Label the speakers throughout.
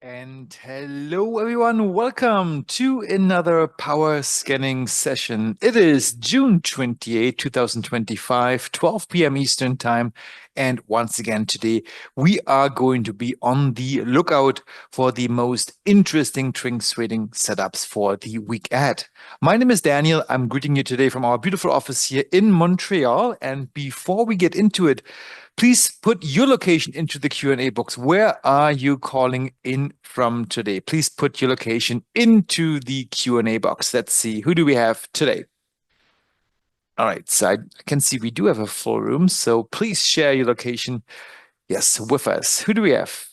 Speaker 1: And hello, everyone. Welcome to another power scanning session. It is June 28, 2025, 12 p.m. Eastern Time. And once again, today we are going to be on the lookout for the most interesting trading setups for the week ahead. My name is Daniel. I'm greeting you today from our beautiful office here in Montreal. And before we get into it, please put your location into the Q&A box. Where are you calling in from today? Please put your location into the Q&A box. Let's see, who do we have today? All right, so I can see we do have a full room, so please share your location, yes, with us. Who do we have?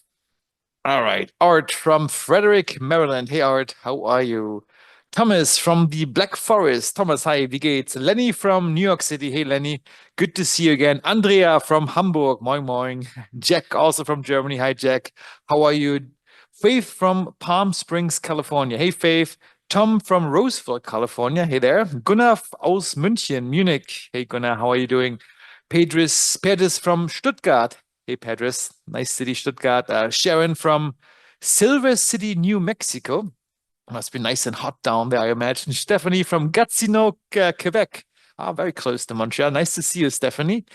Speaker 1: All right, Art from Frederick, Maryland. Hey, Art, how are you? Thomas from the Black Forest. Thomas, hi, wie geht's? Lenny from New York City. Hey, Lenny, good to see you again. Andrea from Hamburg. Moin, moin. Jack, also from Germany. Hi, Jack. How are you? Faith from Palm Springs, California. Hey, Faith. Tom from Roseville, California. Hey there. Gunnar aus München, Munich. Hey, Gunnar, how are you doing? Pedris from Stuttgart. Hey, Pedris. Nice city, Stuttgart. Sharon from Silver City, New Mexico. Must be nice and hot down there, I imagine. Stephanie from Gatineau, Quebec. Very close to Montreal. Nice to see you, Stephanie.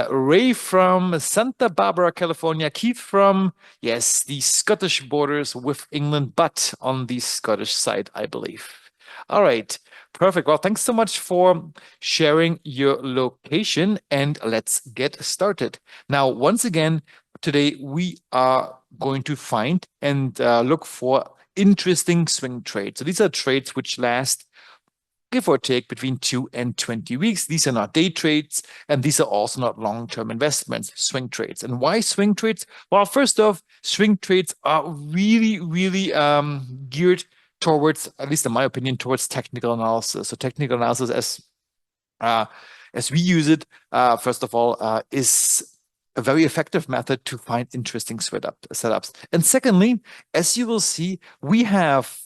Speaker 1: Ray from Santa Barbara, California. Keith from, yes, the Scottish borders with England, but on the Scottish side, I believe. All right. Perfect. Well, thanks so much for sharing your location, and let's get started. Now, once again, today we are going to find and look for interesting swing trades. So these are trades which last, give or take, between 2 and 20 weeks. These are not day trades, and these are also not long-term investments, swing trades. And why swing trades? Well, first off, swing trades are really geared towards, at least in my opinion, towards technical analysis. So technical analysis as we use it, first of all, is a very effective method to find interesting setups. And secondly, as you will see, we have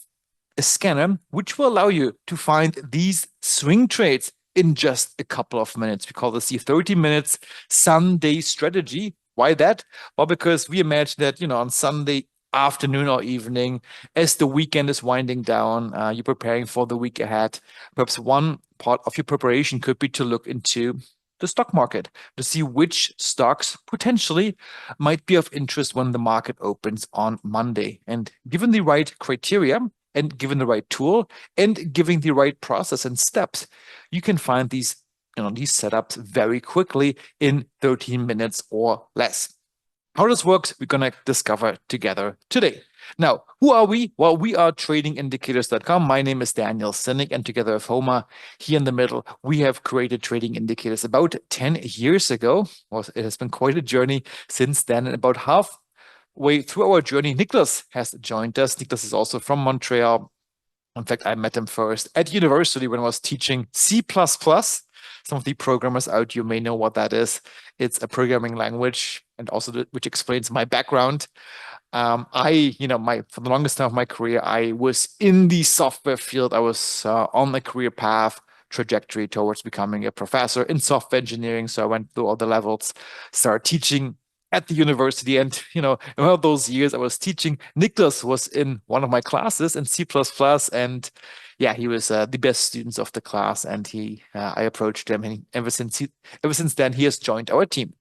Speaker 1: a scanner which will allow you to find these swing trades in just a couple of minutes. We call this the 30 minutes Sunday strategy. Why that? Well, because we imagine that, on Sunday afternoon or evening, as the weekend is winding down, you're preparing for the week ahead. Perhaps one part of your preparation could be to look into the stock market to see which stocks potentially might be of interest when the market opens on Monday. And given the right criteria and given the right tool and giving the right process and steps, you can find these setups very quickly in 13 minutes or less. How this works, we're going to discover together today. Now, who are we? Well, we are tradingindicators.com. My name is Daniel Sinnick, and together with Homa, here in the middle, we have created Trading Indicators about 10 years ago. Well, it has been quite a journey since then. And about halfway through our journey, Nicholas has joined us. Nicholas is also from Montreal. In fact, I met him first at university when I was teaching C++. Some of the programmers out, you may know what that is. It's a programming language, and also which explains my background. For the longest time of my career, I was in the software field. I was on a career path trajectory towards becoming a professor in software engineering. So I went through all the levels, started teaching at the university. And, in one of those years I was teaching, Nicholas was in one of my classes in C++. And yeah, he was the best students of the class. And I approached him, and ever since then, he has joined our team.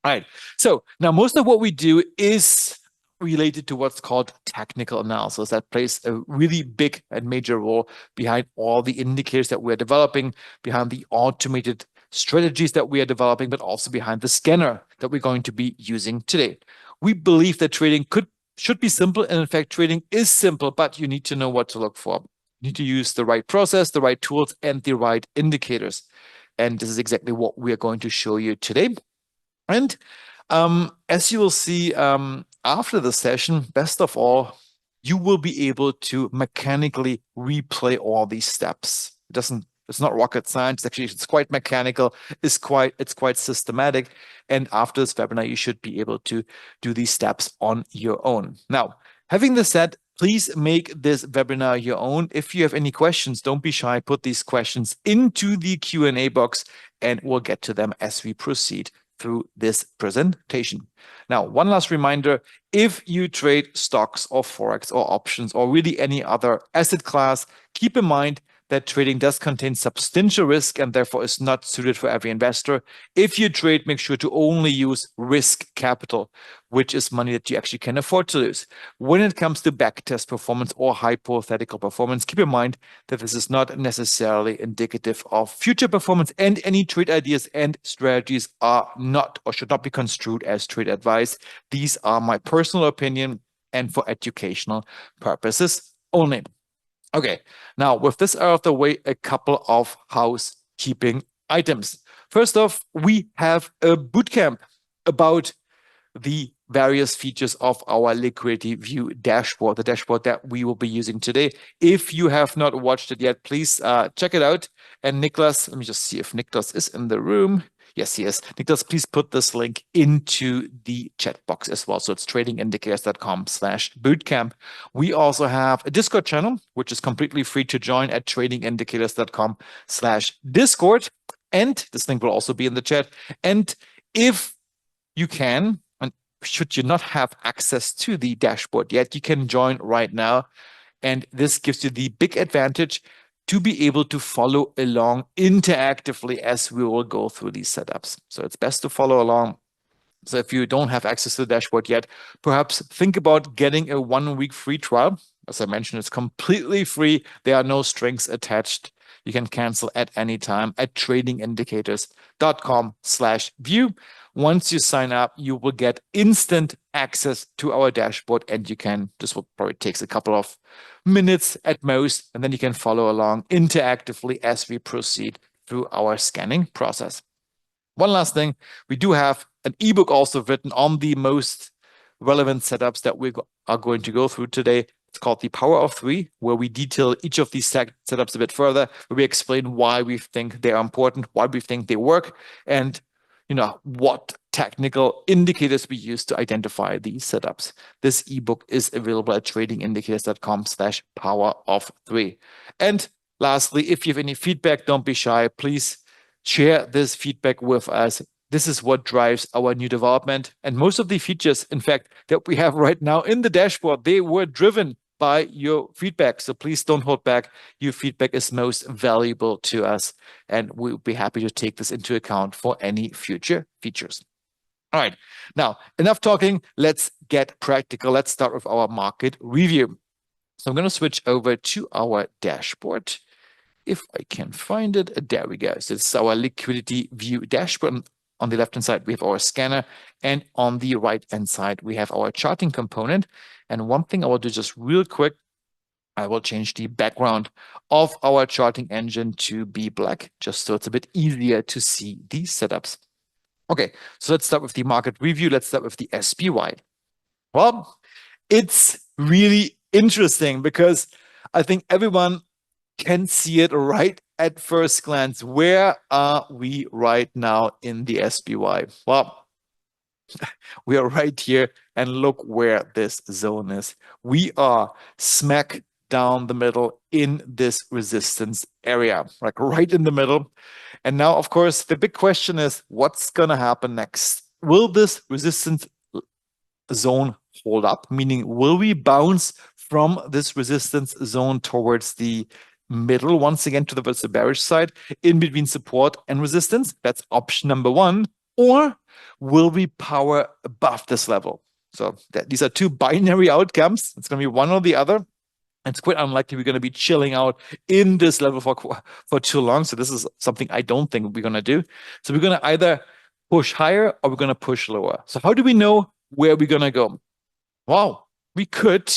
Speaker 1: All right. So now most of what we do is related to what's called technical analysis. That plays a really big and major role behind all the indicators that we're developing, behind the automated strategies that we are developing, but also behind the scanner that we're going to be using today. We believe that trading should be simple, and in fact, trading is simple, but you need to know what to look for. You need to use the right process, the right tools, and the right indicators. And this is exactly what we are going to show you today. And as you will see after the session, best of all, you will be able to mechanically replay all these steps. It's not rocket science. Actually, it's quite mechanical. It's quite systematic. And after this webinar, you should be able to do these steps on your own. Now, having this said, please make this webinar your own. If you have any questions, don't be shy. Put these questions into the Q&A box, and we'll get to them as we proceed through this presentation. Now, one last reminder, if you trade stocks or Forex or options or really any other asset class, keep in mind that trading does contain substantial risk and therefore is not suited for every investor. If you trade, make sure to only use risk capital, which is money that you actually can afford to lose. When it comes to backtest performance or hypothetical performance, keep in mind that this is not necessarily indicative of future performance, and any trade ideas and strategies are not or should not be construed as trade advice. These are my personal opinion and for educational purposes only. Okay, now with this out of the way, a couple of housekeeping items. First off, we have a bootcamp about the various features of our Liquidity View dashboard, the dashboard that we will be using today. If you have not watched it yet, please check it out. And Niklas, let me just see if Niklas is in the room. Yes, he is. Niklas, please put this link into the chat box as well. So it's tradingindicators.com/bootcamp. We also have a Discord channel, which is completely free to join at tradingindicators.com/discord. And this link will also be in the chat. And if you can, and should you not have access to the dashboard yet, you can join right now. And this gives you the big advantage to be able to follow along interactively as we will go through these setups. So it's best to follow along. So if you don't have access to the dashboard yet, perhaps think about getting a 1-week free trial. As I mentioned, it's completely free. There are no strings attached. You can cancel at any time at tradingindicators.com/view. Once you sign up, you will get instant access to our dashboard, and this will probably take a couple of minutes at most, and then you can follow along interactively as we proceed through our scanning process. One last thing, we do have an ebook also written on the most relevant setups that we are going to go through today. It's called The Power of Three, where we detail each of these setups a bit further, where we explain why we think they are important, why we think they work, and what technical indicators we use to identify these setups. This ebook is available at tradingindicators.com/power-of-three. And lastly, if you have any feedback, don't be shy. Please share this feedback with us. This is what drives our new development. And most of the features, in fact, that we have right now in the dashboard, they were driven by your feedback. So please don't hold back. Your feedback is most valuable to us, and we'll be happy to take this into account for any future features. All right, now enough talking. Let's get practical. Let's start with our market review. So I'm going to switch over to our dashboard. If I can find it, there we go. So it's our Liquidity View dashboard. On the left-hand side, we have our scanner, and on the right-hand side, we have our charting component. And one thing I will do just real quick, I will change the background of our charting engine to be black, just so it's a bit easier to see these setups. Okay, so let's start with the market review. Let's start with the SPY. Well, it's really interesting because I think everyone can see it right at first glance. Where are we right now in the SPY? Well, we are right here, and look where this zone is. We are smack down the middle in this resistance area, like right in the middle. And now, of course, the big question is, what's going to happen next? Will this resistance zone hold up? Meaning, will we bounce from this resistance zone towards the middle once again to the bearish side in between support and resistance? That's option number one. Or will we power above this level? So these are two binary outcomes. It's going to be one or the other. It's quite unlikely we're going to be chilling out in this level for too long. So this is something I don't think we're going to do. So we're going to either push higher or we're going to push lower. So how do we know where we're going to go? Well, we could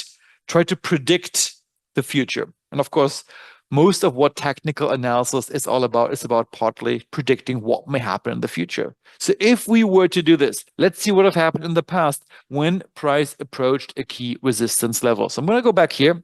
Speaker 1: try to predict the future. And of course, most of what technical analysis is all about is about partly predicting what may happen in the future. So if we were to do this, let's see what have happened in the past when price approached a key resistance level. So I'm going to go back here.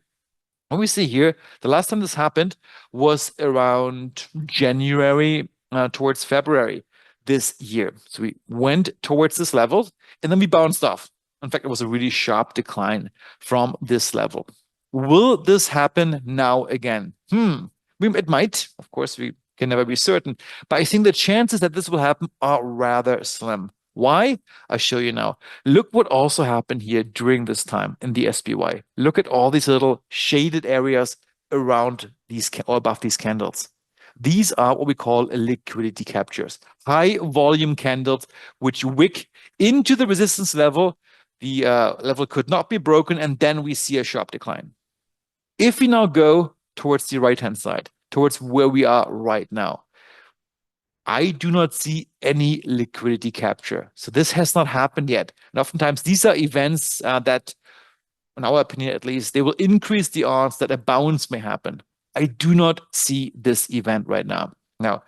Speaker 1: What we see here, the last time this happened was around January towards February this year. So we went towards this level and then we bounced off. In fact, it was a really sharp decline from this level. Will this happen now again? It might. Of course, we can never be certain. But I think the chances that this will happen are rather slim. Why? I'll show you now. Look what also happened here during this time in the SPY. Look at all these little shaded areas around these or above these candles. These are what we call liquidity captures, high volume candles which wick into the resistance level. The level could not be broken, and then we see a sharp decline. If we now go towards the right-hand side, towards where we are right now, I do not see any liquidity capture. So this has not happened yet. And oftentimes these are events that, in our opinion at least, they will increase the odds that a bounce may happen. I do not see this event right now. Now,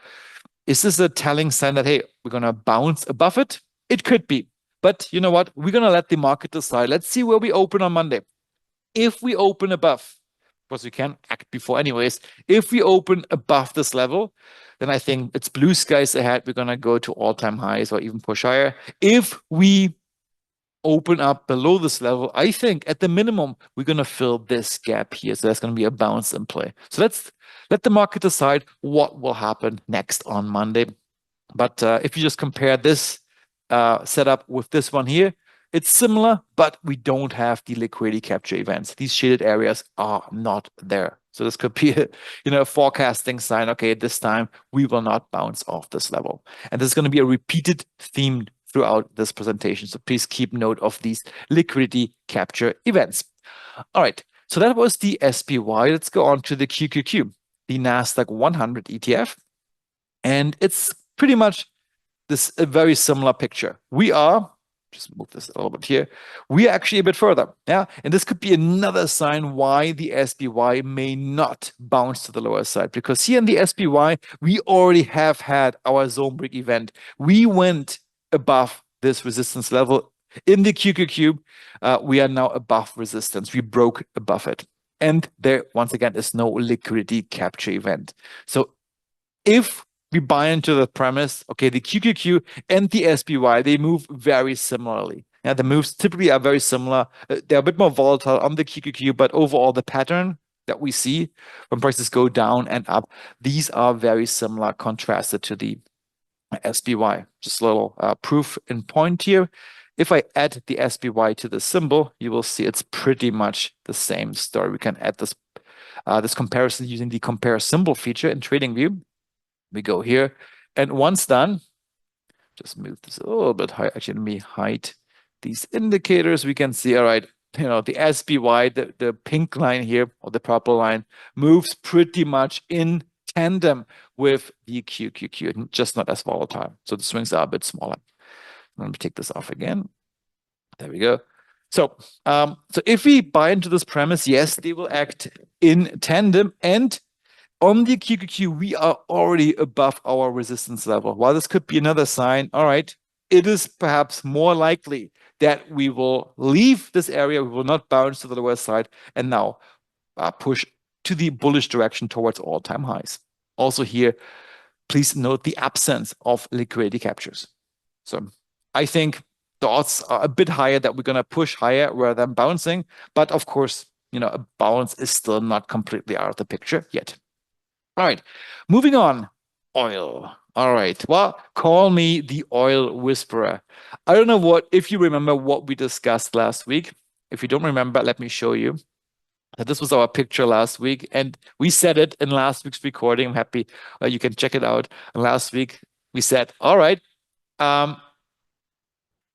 Speaker 1: is this a telling sign that, hey, we're going to bounce above it? It could be. But you know what? We're going to let the market decide. Let's see where we open on Monday. If we open above, because we can act before anyways, if we open above this level, then I think it's blue skies ahead. We're going to go to all-time highs or even push higher. If we open up below this level, I think at the minimum, we're going to fill this gap here. So that's going to be a bounce in play. So let's let the market decide what will happen next on Monday. But if you just compare this setup with this one here, it's similar, but we don't have the liquidity capture events. These shaded areas are not there. So this could be a forecasting sign. Okay, this time we will not bounce off this level. And this is going to be a repeated theme throughout this presentation. So please keep note of these liquidity capture events. All right, so that was the SPY. Let's go on to the QQQ, the NASDAQ 100 ETF. And it's pretty much a very similar picture. We are, just move this a little bit here, we are actually a bit further. Yeah, and this could be another sign why the SPY may not bounce to the lower side, because here in the SPY, we already have had our zone break event. We went above this resistance level. In the QQQ, we are now above resistance. We broke above it. And there, once again, is no liquidity capture event. So if we buy into the premise, okay, the QQQ and the SPY, they move very similarly. Yeah, the moves typically are very similar. They're a bit more volatile on the QQQ, but overall the pattern that we see when prices go down and up, these are very similar contrasted to the SPY. Just a little proof in point here. If I add the SPY to the symbol, you will see it's pretty much the same story. We can add this comparison using the compare symbol feature in TradingView. We go here, and once done, just move this a little bit higher. Actually, let me hide these indicators. We can see, all right, the SPY, the pink line here, or the purple line, moves pretty much in tandem with the QQQ, just not as volatile. So the swings are a bit smaller. Let me take this off again. There we go. So if we buy into this premise, yes, they will act in tandem, and on the QQQ, we are already above our resistance level. While this could be another sign, all right, it is perhaps more likely that we will leave this area, we will not bounce to the lower side, and now push to the bullish direction towards all-time highs. Also here, please note the absence of liquidity captures. So I think the odds are a bit higher that we're going to push higher rather than bouncing. But of course, a bounce is still not completely out of the picture yet. All right, moving on. Oil. All right, well, call me the oil whisperer. I don't know if you remember what we discussed last week. If you don't remember, let me show you. This was our picture last week, and we said it in last week's recording. I'm happy you can check it out. And last week, we said, all right,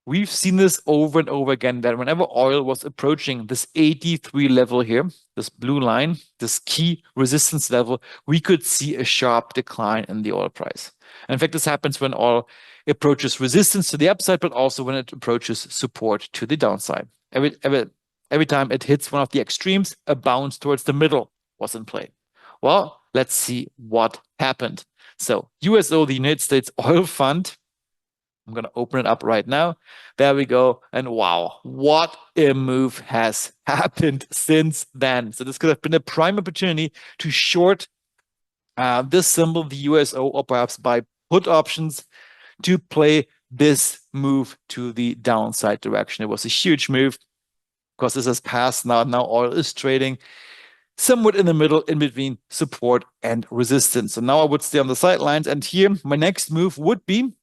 Speaker 1: we've seen this over and over again, that whenever oil was approaching this 83 level here, this blue line, this key resistance level, we could see a sharp decline in the oil price. And in fact, this happens when oil approaches resistance to the upside, but also when it approaches support to the downside. Every time it hits one of the extremes, a bounce towards the middle was in play. Well, let's see what happened. So USO, the United States Oil Fund, I'm going to open it up right now. There we go. And wow, what a move has happened since then. So this could have been a prime opportunity to short this symbol, the USO, or perhaps buy put options to play this move to the downside direction. It was a huge move because this has passed now. Now oil is trading somewhat in the middle, in between support and resistance. So now I would stay on the sidelines. And here, my next move would be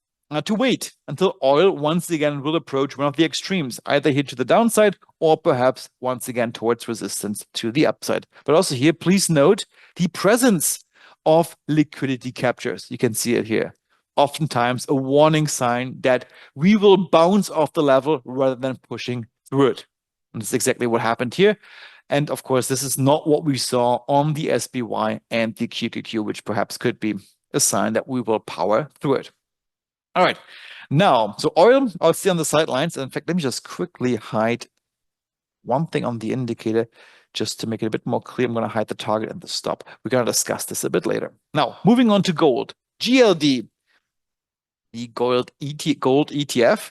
Speaker 1: to wait until oil once again will approach one of the extremes, either here to the downside or perhaps once again towards resistance to the upside. But also here, please note the presence of liquidity captures. You can see it here. Oftentimes a warning sign that we will bounce off the level rather than pushing through it. And that's exactly what happened here. And of course, this is not what we saw on the SPY and the QQQ, which perhaps could be a sign that we will power through it. All right. Now, so oil, I'll stay on the sidelines. In fact, let me just quickly hide one thing on the indicator just to make it a bit more clear. I'm going to hide the target and the stop. We're going to discuss this a bit later. Now, moving on to gold. GLD, the gold ETF.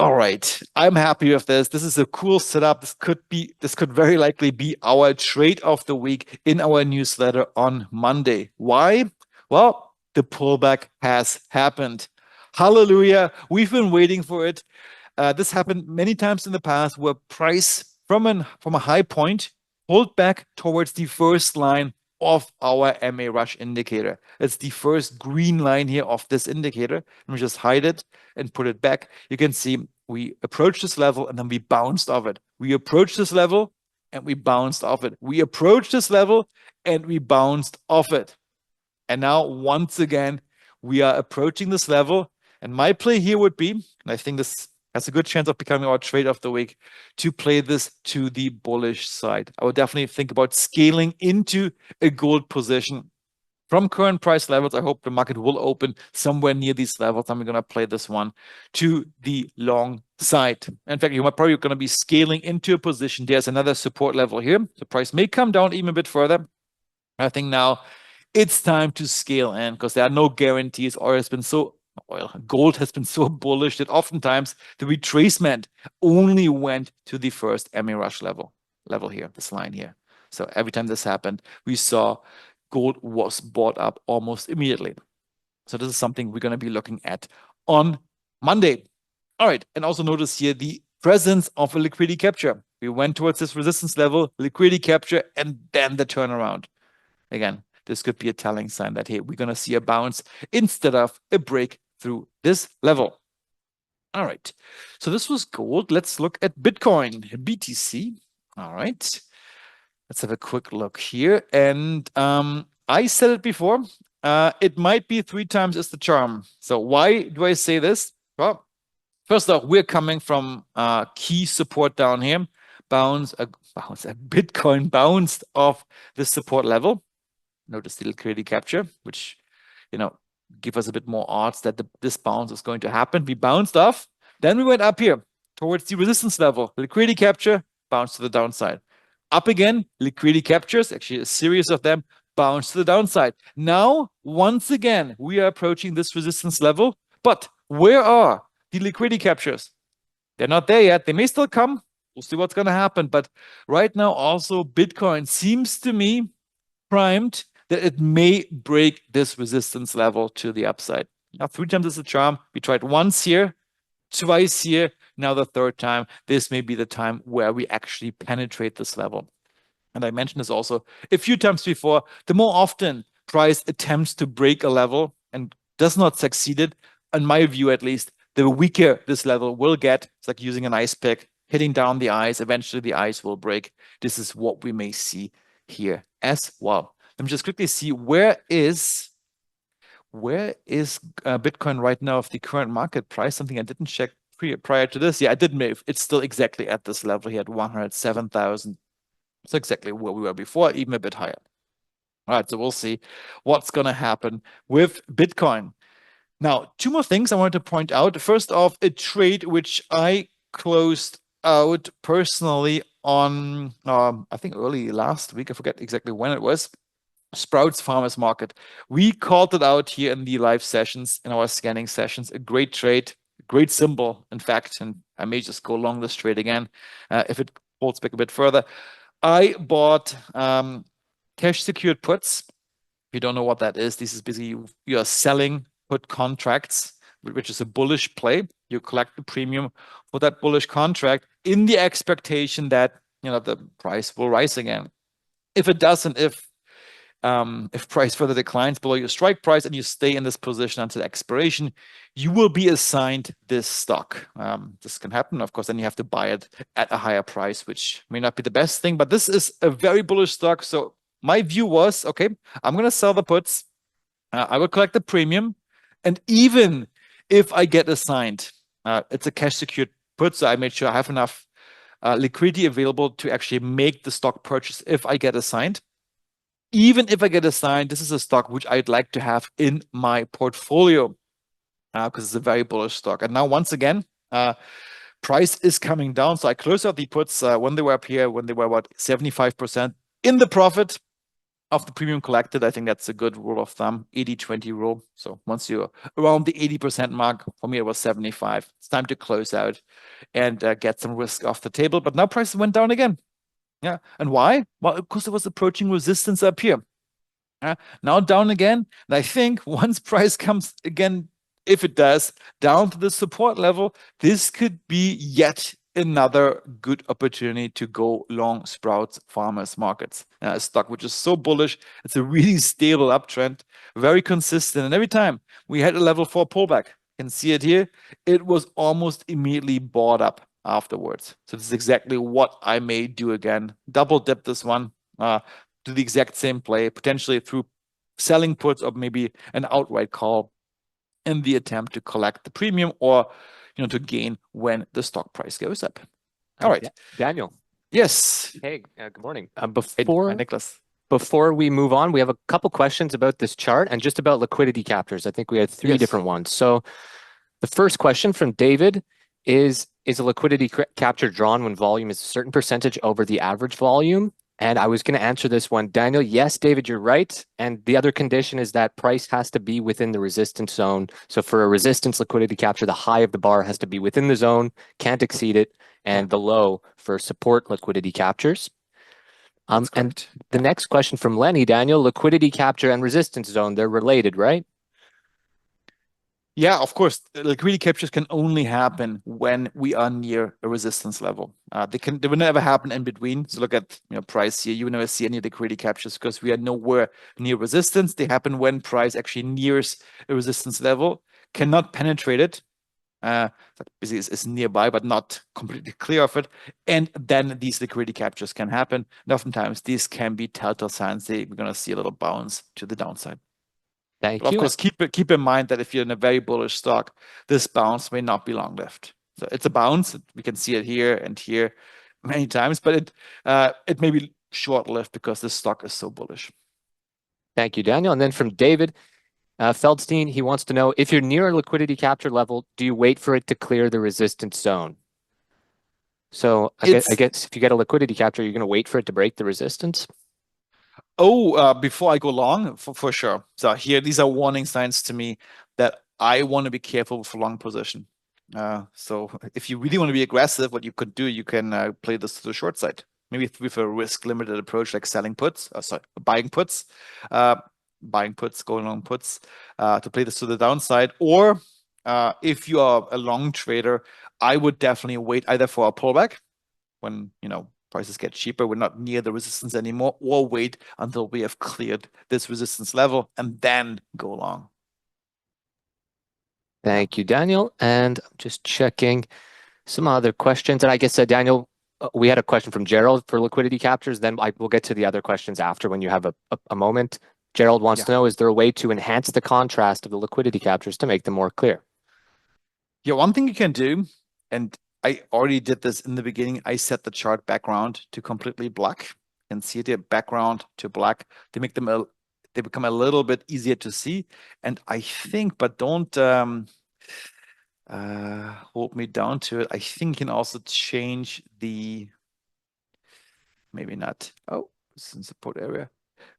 Speaker 1: All right, I'm happy with this. This is a cool setup. This could very likely be our trade of the week in our newsletter on Monday. Why? Well, the pullback has happened. Hallelujah. We've been waiting for it. This happened many times in the past where price from a high point pulled back towards the first line of our MA rush indicator. It's the first green line here of this indicator. Let me just hide it and put it back. You can see we approached this level and then we bounced off it. We approached this level and we bounced off it. We approached this level and we bounced off it. And now once again, we are approaching this level. And my play here would be, and I think this has a good chance of becoming our trade of the week, to play this to the bullish side. I would definitely think about scaling into a gold position. From current price levels, I hope the market will open somewhere near these levels. I'm going to play this one to the long side. In fact, you're probably going to be scaling into a position. There's another support level here. The price may come down even a bit further. I think now it's time to scale in because there are no guarantees. Gold has been so bullish that oftentimes the retracement only went to the first MA rush level here, this line here. So every time this happened, we saw gold was bought up almost immediately. So this is something we're going to be looking at on Monday. All right, and also notice here the presence of a liquidity capture. We went towards this resistance level, liquidity capture, and then the turnaround. Again, this could be a telling sign that, hey, we're going to see a bounce instead of a break through this level. All right, so this was gold. Let's look at Bitcoin, BTC. All right, let's have a quick look here. And I said it before, it might be 3 times as the charm. So why do I say this? Well, first off, we're coming from key support down here. Bitcoin bounced off the support level. Notice the liquidity capture, which, give us a bit more odds that this bounce is going to happen. We bounced off. Then we went up here towards the resistance level. Liquidity capture, bounce to the downside. Up again, liquidity captures, actually a series of them, bounce to the downside. Now, once again, we are approaching this resistance level. But where are the liquidity captures? They're not there yet. They may still come. We'll see what's going to happen. But right now, also, Bitcoin seems to me primed that it may break this resistance level to the upside. Now, 3 times is a charm. We tried once here, twice here. Now the 3rd time. This may be the time where we actually penetrate this level. And I mentioned this also a few times before. The more often price attempts to break a level and does not succeed it, in my view at least, the weaker this level will get. It's like using an ice pick, hitting down the ice. Eventually the ice will break. This is what we may see here as well. Let me just quickly see where is Bitcoin right now of the current market price. Something I didn't check prior to this. Yeah, I did move. It's still exactly at this level here at 107,000. So exactly where we were before, even a bit higher. All right, so we'll see what's going to happen with Bitcoin. Now, 2 more things I wanted to point out. First off, a trade which I closed out personally on, I think early last week. I forget exactly when it was. Sprouts Farmers Market. We called it out here in the live sessions, in our scanning sessions. A great trade, a great symbol, in fact, and I may just go long this trade again if it holds back a bit further. I bought cash secured puts. If you don't know what that is, this is basically you are selling put contracts, which is a bullish play. You collect the premium for that bullish contract in the expectation that the price will rise again. If it doesn't, if price further declines below your strike price and you stay in this position until expiration, you will be assigned this stock. This can happen, of course, then you have to buy it at a higher price, which may not be the best thing, but this is a very bullish stock. So my view was, okay, I'm going to sell the puts. I will collect the premium. And even if I get assigned, it's a cash secured put, so I made sure I have enough liquidity available to actually make the stock purchase if I get assigned. Even if I get assigned, this is a stock which I'd like to have in my portfolio because it's a very bullish stock. And now, once again, price is coming down. So I closed out the puts when they were up here, when they were about 75% in the profit of the premium collected. I think that's a good rule of thumb, 80-20 rule. So once you're around the 80% mark, for me, it was 75. It's time to close out and get some risk off the table. But now prices went down again. Yeah. And why? Well, because it was approaching resistance up here. Now down again. And I think once price comes again, if it does, down to the support level, this could be yet another good opportunity to go long Sprouts Farmers Markets. A stock which is so bullish. It's a really stable uptrend, very consistent. And every time we had a level 4 pullback, you can see it here, it was almost immediately bought up afterwards. So this is exactly what I may do again. Double dip this one. Do the exact same play, potentially through selling puts or maybe an outright call in the attempt to collect the premium or to gain when the stock price goes up. All right.
Speaker 2: Daniel.
Speaker 1: Yes.
Speaker 2: Hey, good morning.
Speaker 1: Nicholas.
Speaker 2: Before we move on, we have a couple questions about this chart and just about liquidity captures. I think we had three different ones. So the first question from David is a liquidity capture drawn when volume is a certain percentage over the average volume? And I was going to answer this one. Daniel, yes, David, you're right. And the other condition is that price has to be within the resistance zone. So for a resistance liquidity capture, the high of the bar has to be within the zone, can't exceed it, and the low for support liquidity captures. And the next question from Lenny, Daniel, liquidity capture and resistance zone, they're related, right?
Speaker 1: Yeah, of course. Liquidity captures can only happen when we are near a resistance level. They will never happen in between. So look at price here. You will never see any liquidity captures because we are nowhere near resistance. They happen when price actually nears a resistance level, cannot penetrate it. That basically is nearby, but not completely clear of it. And then these liquidity captures can happen. And oftentimes these can be telltale signs that we're going to see a little bounce to the downside.
Speaker 2: Thank
Speaker 1: you.
Speaker 2: Of
Speaker 1: course, keep in mind that if you're in a very bullish stock, this bounce may not be long-lived. So it's a bounce. We can see it here and here many times, but it may be short-lived because this stock is so bullish.
Speaker 2: Thank you, Daniel. And then from David Feldstein, he wants to know, if you're near a liquidity capture level, do you wait for it to clear the resistance zone? So I guess if you get a liquidity capture, you're going to wait for it to break the resistance?
Speaker 1: Before I go long, for sure. So here, these are warning signs to me that I want to be careful with a long position. So if you really want to be aggressive, what you could do, you can play this to the short side. Maybe with a risk-limited approach like selling puts, buying puts, going long puts to play this to the downside. Or if you are a long trader, I would definitely wait either for a pullback when prices get cheaper, we're not near the resistance anymore, or wait until we have cleared this resistance level and then go long.
Speaker 2: Thank you, Daniel. And I'm just checking some other questions. And I guess, Daniel, we had a question from Gerald for liquidity captures. Then we'll get to the other questions after when you have a moment. Gerald wants to know, is there a way to enhance the contrast of the liquidity captures to make them more clear?
Speaker 1: Yeah, one thing you can do, and I already did this in the beginning, I set the chart background to completely black. You can see it here, background to black. They become a little bit easier to see. And I think, but don't hold me down to it. I think you can also change the, maybe not. Oh, this is in support area.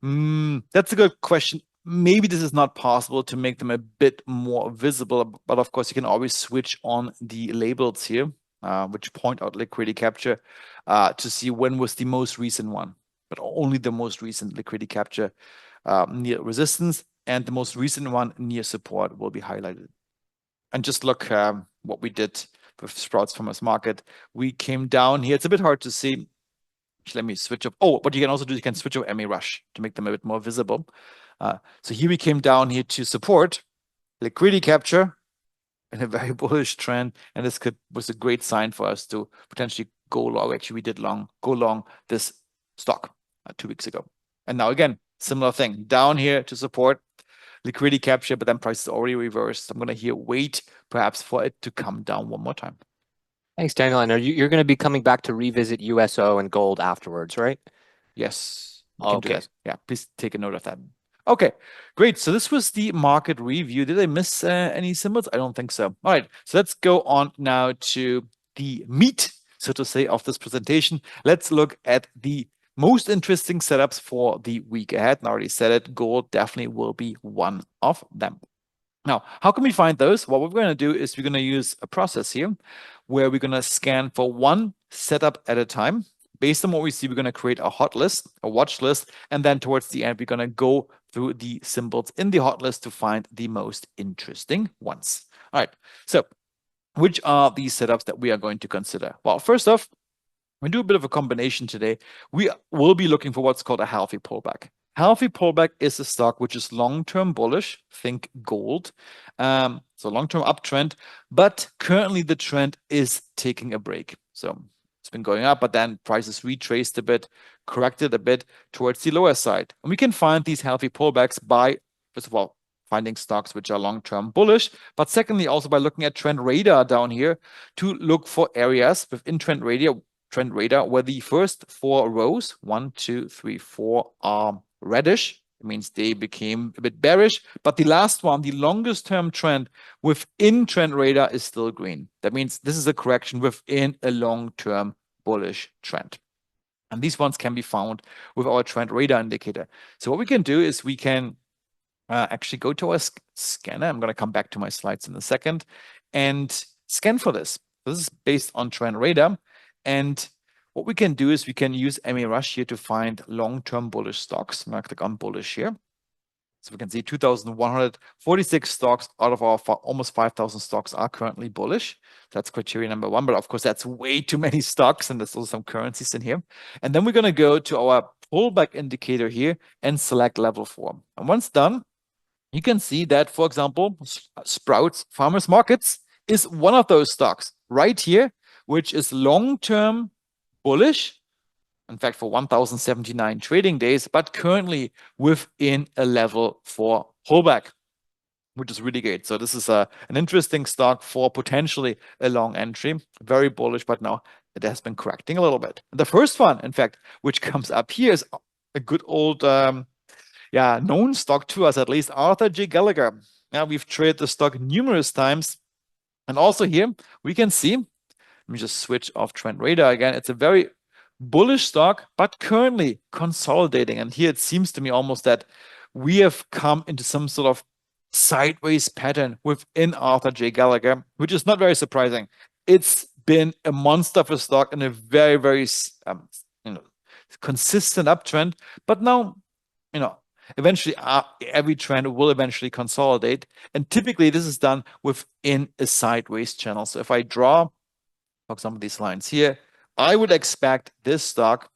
Speaker 1: That's a good question. Maybe this is not possible to make them a bit more visible, but of course you can always switch on the labels here, which point out liquidity capture to see when was the most recent one, but only the most recent liquidity capture near resistance, and the most recent one near support will be highlighted. And just look what we did with Sprouts Farmers Market. We came down here. It's a bit hard to see. Let me switch up. Oh, what you can also do, you can switch over MA Rush to make them a bit more visible. So here we came down here to support liquidity capture in a very bullish trend, and this was a great sign for us to potentially go long. Actually, we did go long this stock 2 weeks ago, and now again similar thing down here to support liquidity capture, but then price is already reversed. I'm gonna here wait perhaps for it to come down one more time.
Speaker 2: Thanks, Daniel. And you're going to be coming back to revisit USO and gold afterwards, right?
Speaker 1: Yes, we can do
Speaker 2: Okay.
Speaker 1: that. Yeah, please take a note of that. Okay, great. So this was the market review. Did I miss any symbols? I don't think so. All right, so let's go on now to the meat, so to say, of this presentation. Let's look at the most interesting setups for the week ahead. And I already said it, gold definitely will be one of them. Now, how can we find those? Well, what we're going to do is we're going to use a process here where we're going to scan for one setup at a time. Based on what we see, we're going to create a hot list, a watch list, and then towards the end, we're going to go through the symbols in the hot list to find the most interesting ones. All right, so which are these setups that we are going to consider? Well, first off, we do a bit of a combination today. We will be looking for what's called a healthy pullback. Healthy pullback is a stock which is long-term bullish, think gold. So long-term uptrend, but currently the trend is taking a break. So it's been going up, but then prices retraced a bit, corrected a bit towards the lower side. And we can find these healthy pullbacks by, first of all, finding stocks which are long-term bullish, but secondly, also by looking at trend radar down here to look for areas within trend radar where the first 4 rows, 1, 2, 3, 4, are reddish. It means they became a bit bearish, but the last one, the longest term trend within trend radar, is still green. That means this is a correction within a long-term bullish trend. And these ones can be found with our trend radar indicator. So what we can do is we can actually go to our scanner. I'm going to come back to my slides in a second and scan for this. This is based on trend radar. And what we can do is we can use MA Rush here to find long-term bullish stocks. I'm going to click on bullish here. So we can see 2,146 stocks out of our almost 5,000 stocks are currently bullish. That's criteria number 1. But of course, that's way too many stocks. And there's also some currencies in here. And then we're going to go to our pullback indicator here and select level 4. And once done, you can see that, for example, Sprouts Farmers Markets is one of those stocks right here, which is long-term bullish, in fact, for 1,079 trading days, but currently within a level 4 pullback, which is really great. So this is an interesting stock for potentially a long entry, very bullish, but now it has been correcting a little bit. And the first one, in fact, which comes up here is a good old known stock to us, at least, Arthur J. Gallagher. Now, we've traded the stock numerous times. And also here, we can see, let me just switch off trend radar again. It's a very bullish stock, but currently consolidating. And here it seems to me almost that we have come into some sort of sideways pattern within Arthur J. Gallagher, which is not very surprising. It's been a monster of a stock and a very, very consistent uptrend. But now, eventually every trend will eventually consolidate, and typically this is done within a sideways channel. So if I draw, for example, these lines here, I would expect this stock,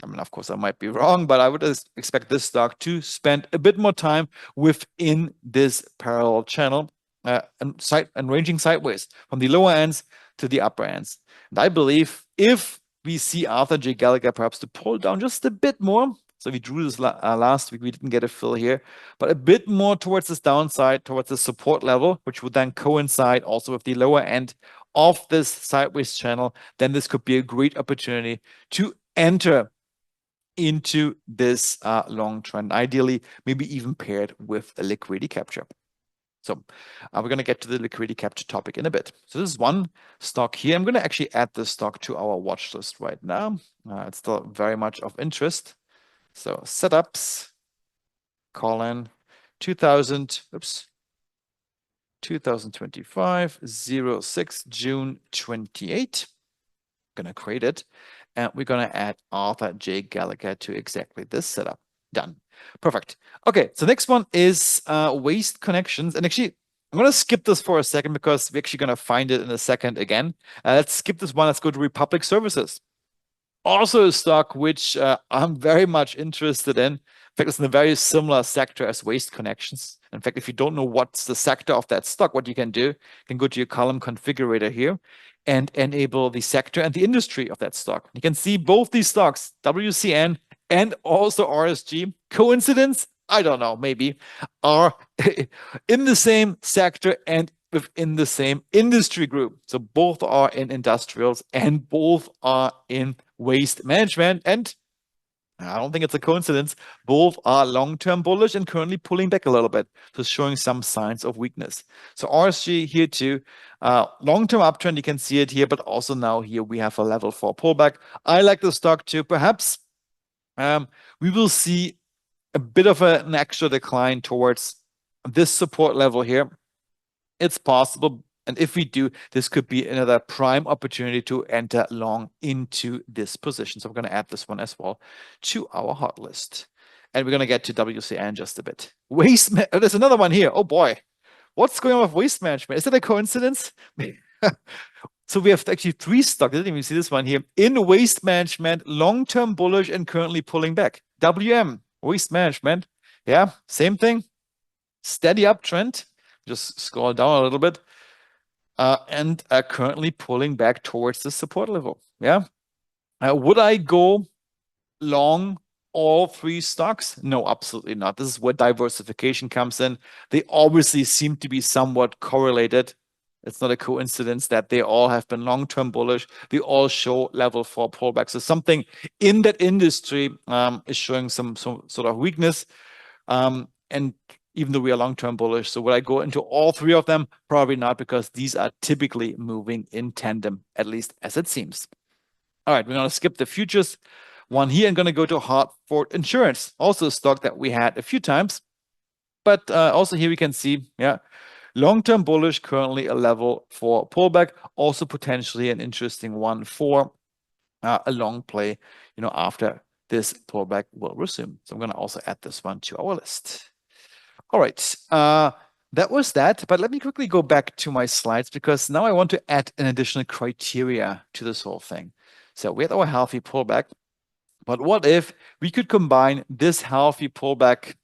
Speaker 1: I mean, of course I might be wrong, but I would expect this stock to spend a bit more time within this parallel channel and ranging sideways from the lower ends to the upper ends. And I believe if we see Arthur J. Gallagher perhaps to pull down just a bit more, so we drew this last week, we didn't get a fill here, but a bit more towards this downside, towards the support level, which would then coincide also with the lower end of this sideways channel, then this could be a great opportunity to enter into this long trend, ideally, maybe even paired with a liquidity capture. So we're going to get to the liquidity capture topic in a bit. So this is one stock here. I'm going to actually add this stock to our watch list right now. It's still very much of interest. So setups, call in 2025, 06, June 28. Going to create it. And we're going to add Arthur J. Gallagher to exactly this setup. Done. Perfect. Okay, so next one is waste connections. And actually, I'm going to skip this for a second because we're actually going to find it in a second again. Let's skip this one. Let's go to Republic Services. Also a stock which I'm very much interested in. In fact, it's in a very similar sector as Waste Connections. In fact, if you don't know what's the sector of that stock, what you can do, you can go to your column configurator here and enable the sector and the industry of that stock. You can see both these stocks, WCN and also RSG. Coincidence? I don't know, maybe, are in the same sector and within the same industry group. So both are in industrials and both are in waste management. And I don't think it's a coincidence. Both are long-term bullish and currently pulling back a little bit, so showing some signs of weakness. So RSG here too, long-term uptrend, you can see it here, but also now here we have a level 4 pullback. I like the stock too. Perhaps we will see a bit of an extra decline towards this support level here. It's possible. And if we do, this could be another prime opportunity to enter long into this position. So we're going to add this one as well to our hot list. And we're going to get to WCN in just a bit. There's another one here. Oh boy. What's going on with waste management? Is it a coincidence? So we have actually 3 stocks. I didn't even see this one here. In waste management, long-term bullish and currently pulling back. WM, waste management. Yeah, same thing. Steady uptrend. Just scroll down a little bit. And currently pulling back towards the support level. Yeah. Would I go long all 3 stocks? No, absolutely not. This is where diversification comes in. They obviously seem to be somewhat correlated. It's not a coincidence that they all have been long-term bullish. They all show level 4 pullback. So something in that industry is showing some sort of weakness. And even though we are long-term bullish, so would I go into all 3 of them? Probably not, because these are typically moving in tandem, at least as it seems. All right, we're going to skip the futures one here and going to go to Hartford Insurance, also a stock that we had a few times. But also here we can see, yeah, long-term bullish, currently a level 4 pullback, also potentially an interesting one for a long play, after this pullback will resume. So I'm going to also add this one to our list. All right, that was that. But let me quickly go back to my slides, because now I want to add an additional criteria to this whole thing. So we had our healthy pullback, but what if we could combine this healthy pullback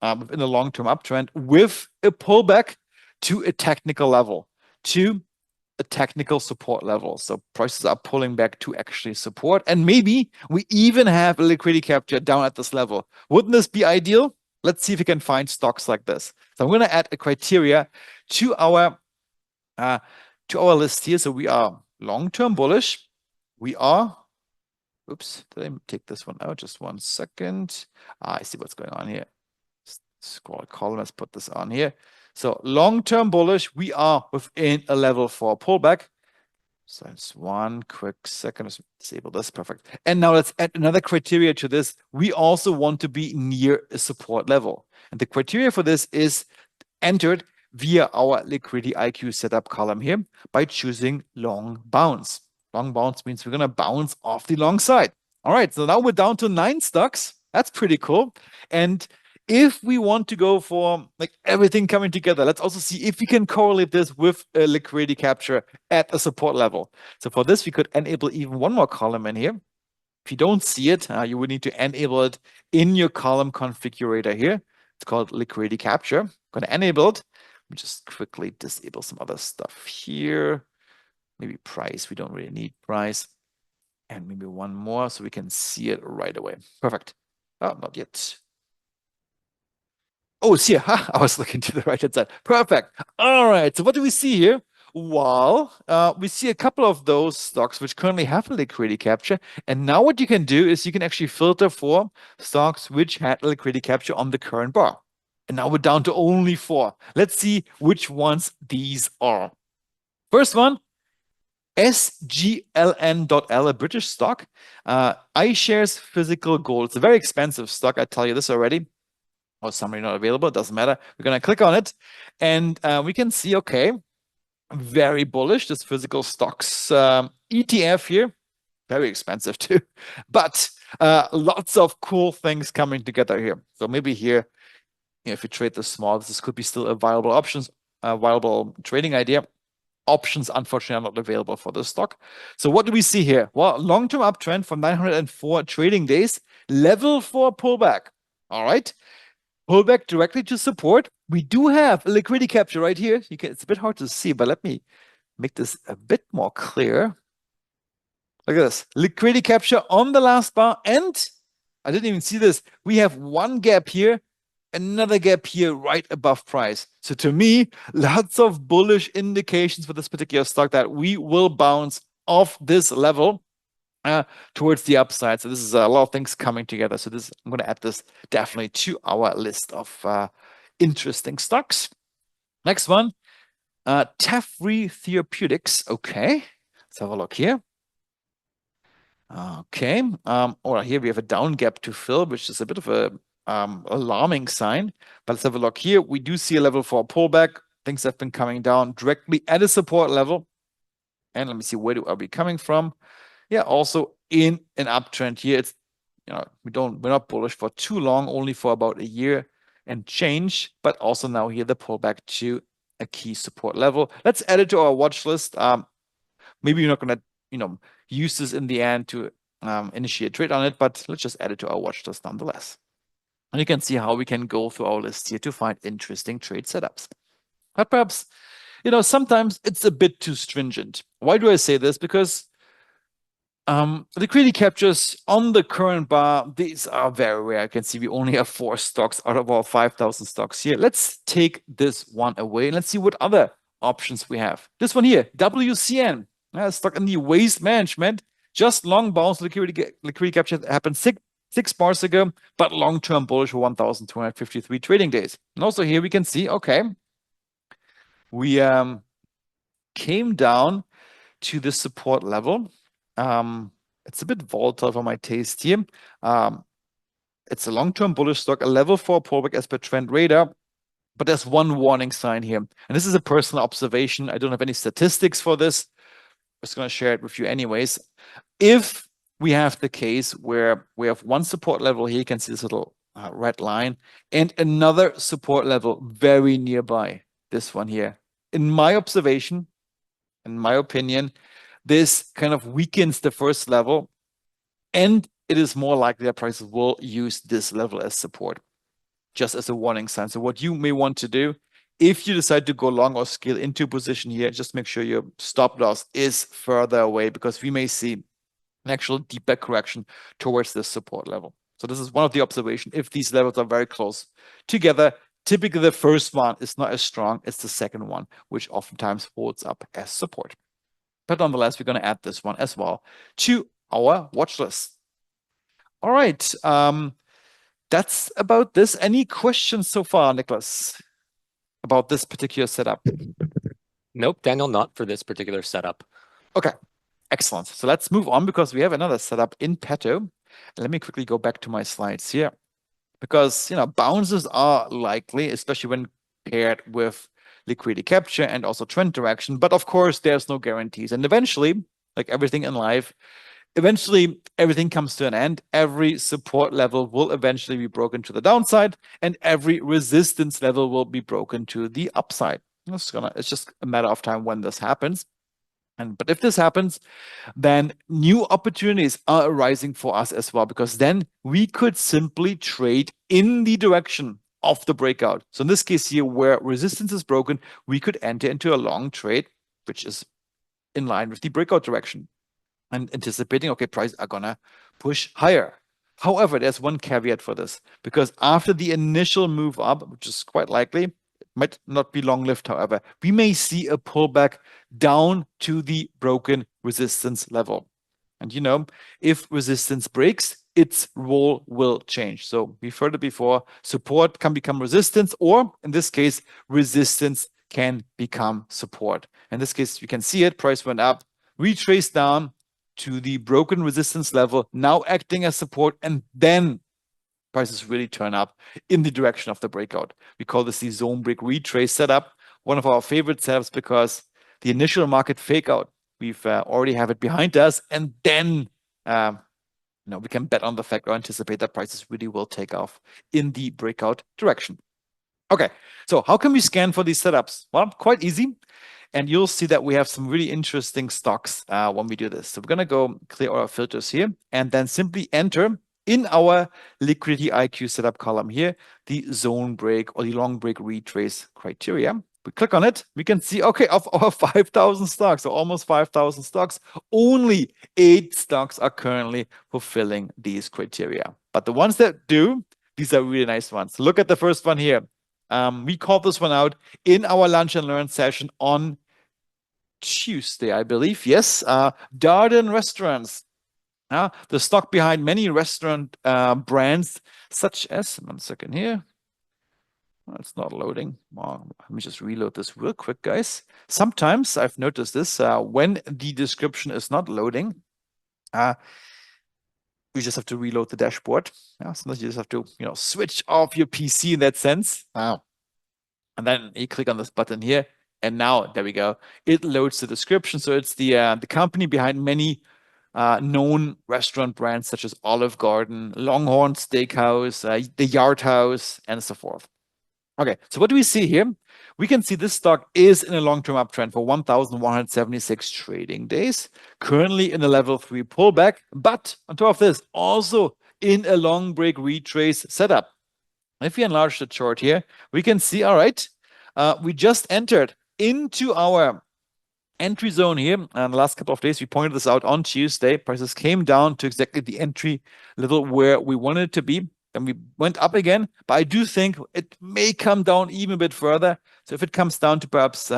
Speaker 1: in a long-term uptrend with a pullback to a technical level, to a technical support level. So prices are pulling back to actually support. And maybe we even have a liquidity capture down at this level. Wouldn't this be ideal? Let's see if we can find stocks like this. So I'm going to add a criteria to our list here. So we are long-term bullish. We are, oops, did I take this one out? Just 1 second. I see what's going on here. Scroll column, let's put this on here. So long-term bullish, we are within a level 4 pullback. So it's 1 quick second. Let's disable this. Perfect. And now let's add another criteria to this. We also want to be near a support level. And the criteria for this is entered via our Liquidity IQ setup column here by choosing long bounce. Long bounce means we're going to bounce off the long side. All right, so now we're down to 9 stocks. That's pretty cool. And if we want to go for like everything coming together, let's also see if we can correlate this with a liquidity capture at a support level. So for this, we could enable even one more column in here. If you don't see it, you would need to enable it in your column configurator here. It's called liquidity capture. I'm going to enable it. Let me just quickly disable some other stuff here. Maybe price. We don't really need price. And maybe one more so we can see it right away. Perfect. Oh, not yet. Oh, it's here. I was looking to the right-hand side. Perfect. All right. So what do we see here? Well, we see a couple of those stocks which currently have a liquidity capture. And now what you can do is you can actually filter for stocks which had a liquidity capture on the current bar. And now we're down to only 4. Let's see which ones these are. First one, SGLN.L, a British stock. iShares Physical Gold. It's a very expensive stock. I tell you this already. Or summary not available, it doesn't matter. We're going to click on it and we can see, okay, very bullish, this physical stocks ETF here, very expensive too, but lots of cool things coming together here. So maybe here, if you trade this small, this could be still a viable options, a viable trading idea. options, unfortunately, are not available for this stock. So what do we see here? Well, long-term uptrend for 904 trading days, level 4 pullback. All right. Pullback directly to support. We do have a liquidity capture right here. It's a bit hard to see, but let me make this a bit more clear. Look at this. Liquidity capture on the last bar. And I didn't even see this. We have one gap here, another gap here right above price. So to me, lots of bullish indications for this particular stock that we will bounce off this level towards the upside. So this is a lot of things coming together. So I'm going to add this definitely to our list of interesting stocks. Next one, TAF-free Therapeutics. Okay, let's have a look here. Okay, here we have a down gap to fill, which is a bit of a alarming sign. But let's have a look here. We do see a level 4 pullback. Things have been coming down directly at a support level. And let me see, where are we coming from? Yeah, also in an uptrend here. It's, we're not bullish for too long, only for about a year and change, but also now here the pullback to a key support level. Let's add it to our watch list. Maybe you're not going to, use this in the end to initiate trade on it, but let's just add it to our watch list nonetheless. And you can see how we can go through our list here to find interesting trade setups. But perhaps, sometimes it's a bit too stringent. Why do I say this? Because liquidity captures on the current bar, these are very rare. I can see we only have 4 stocks out of our 5,000 stocks here. Let's take this one away and let's see what other options we have. This one here, WCN, stock in the waste management, just long bounce liquidity capture happened six bars ago, but long-term bullish for 1,253 trading days. And also here we can see, okay, we came down to the support level. It's a bit volatile for my taste here. It's a long-term bullish stock, a level 4 pullback as per trend radar, but there's one warning sign here. And this is a personal observation. I don't have any statistics for this. I'm just going to share it with you anyways. If we have the case where we have one support level here, you can see this little red line, and another support level very nearby, this one here. In my observation, in my opinion, this kind of weakens the first level, and it is more likely that prices will use this level as support, just as a warning sign. So what you may want to do, if you decide to go long or scale into position here, just make sure your stop loss is further away, because we may see an actual deeper correction towards this support level. So this is one of the observations. If these levels are very close together, typically the first one is not as strong as the second one, which oftentimes holds up as support. But nonetheless, we're going to add this one as well to our watch list. All right. That's about this. Any questions so far, Nicholas, about this particular setup?
Speaker 2: Nope, Daniel, not for this particular setup.
Speaker 1: Okay, excellent. So let's move on, because we have another setup in petto. Let me quickly go back to my slides here, because bounces are likely, especially when paired with liquidity capture and also trend direction. But of course, there's no guarantees. And eventually, like everything in life, everything comes to an end. Every support level will eventually be broken to the downside, and every resistance level will be broken to the upside. It's just a matter of time when this happens. But if this happens, then new opportunities are arising for us as well, because then we could simply trade in the direction of the breakout. So in this case here, where resistance is broken, we could enter into a long trade, which is in line with the breakout direction, and anticipating, okay, prices are gonna push higher. However, there's one caveat for this, because after the initial move up, which is quite likely, might not be long-lived, however, we may see a pullback down to the broken resistance level. And if resistance breaks, its role will change. So we've heard it before, support can become resistance, or in this case, resistance can become support. In this case, you can see it, price went up, retraced down to the broken resistance level, now acting as support, and then prices really turn up in the direction of the breakout. We call this the zone break retrace setup, one of our favorite setups, because the initial market fake out, we've already have it behind us, and then we can bet on the fact or anticipate that prices really will take off in the breakout direction. Okay, so how can we scan for these setups? Well, quite easy. And you'll see that we have some really interesting stocks when we do this. So we're going to go clear our filters here and then simply enter in our liquidity IQ setup column here, the zone break or the long break retrace criteria. We click on it, we can see, okay, of our 5,000 stocks, or almost 5,000 stocks, only 8 stocks are currently fulfilling these criteria. But the ones that do, these are really nice ones. Look at the first one here. We called this one out in our lunch and learn session on Tuesday, I believe. Yes, Darden Restaurants. The stock behind many restaurant brands, such as, one second here. It's not loading. Well, let me just reload this real quick, guys. Sometimes I've noticed this when the description is not loading, we just have to reload the dashboard. Sometimes you just have to, switch off your PC in that sense. And then you click on this button here, and now there we go. It loads the description. So it's the company behind many known restaurant brands such as Olive Garden, Longhorn Steakhouse, the Yard House, and so forth. Okay, so what do we see here? We can see this stock is in a long-term uptrend for 1,176 trading days, currently in a level 3 pullback, but on top of this, also in a long break retrace setup. If we enlarge the chart here, we can see, all right, we just entered into our entry zone here. And the last couple of days, we pointed this out on Tuesday. Prices came down to exactly the entry level where we wanted it to be. Then we went up again, but I do think it may come down even a bit further. So if it comes down to perhaps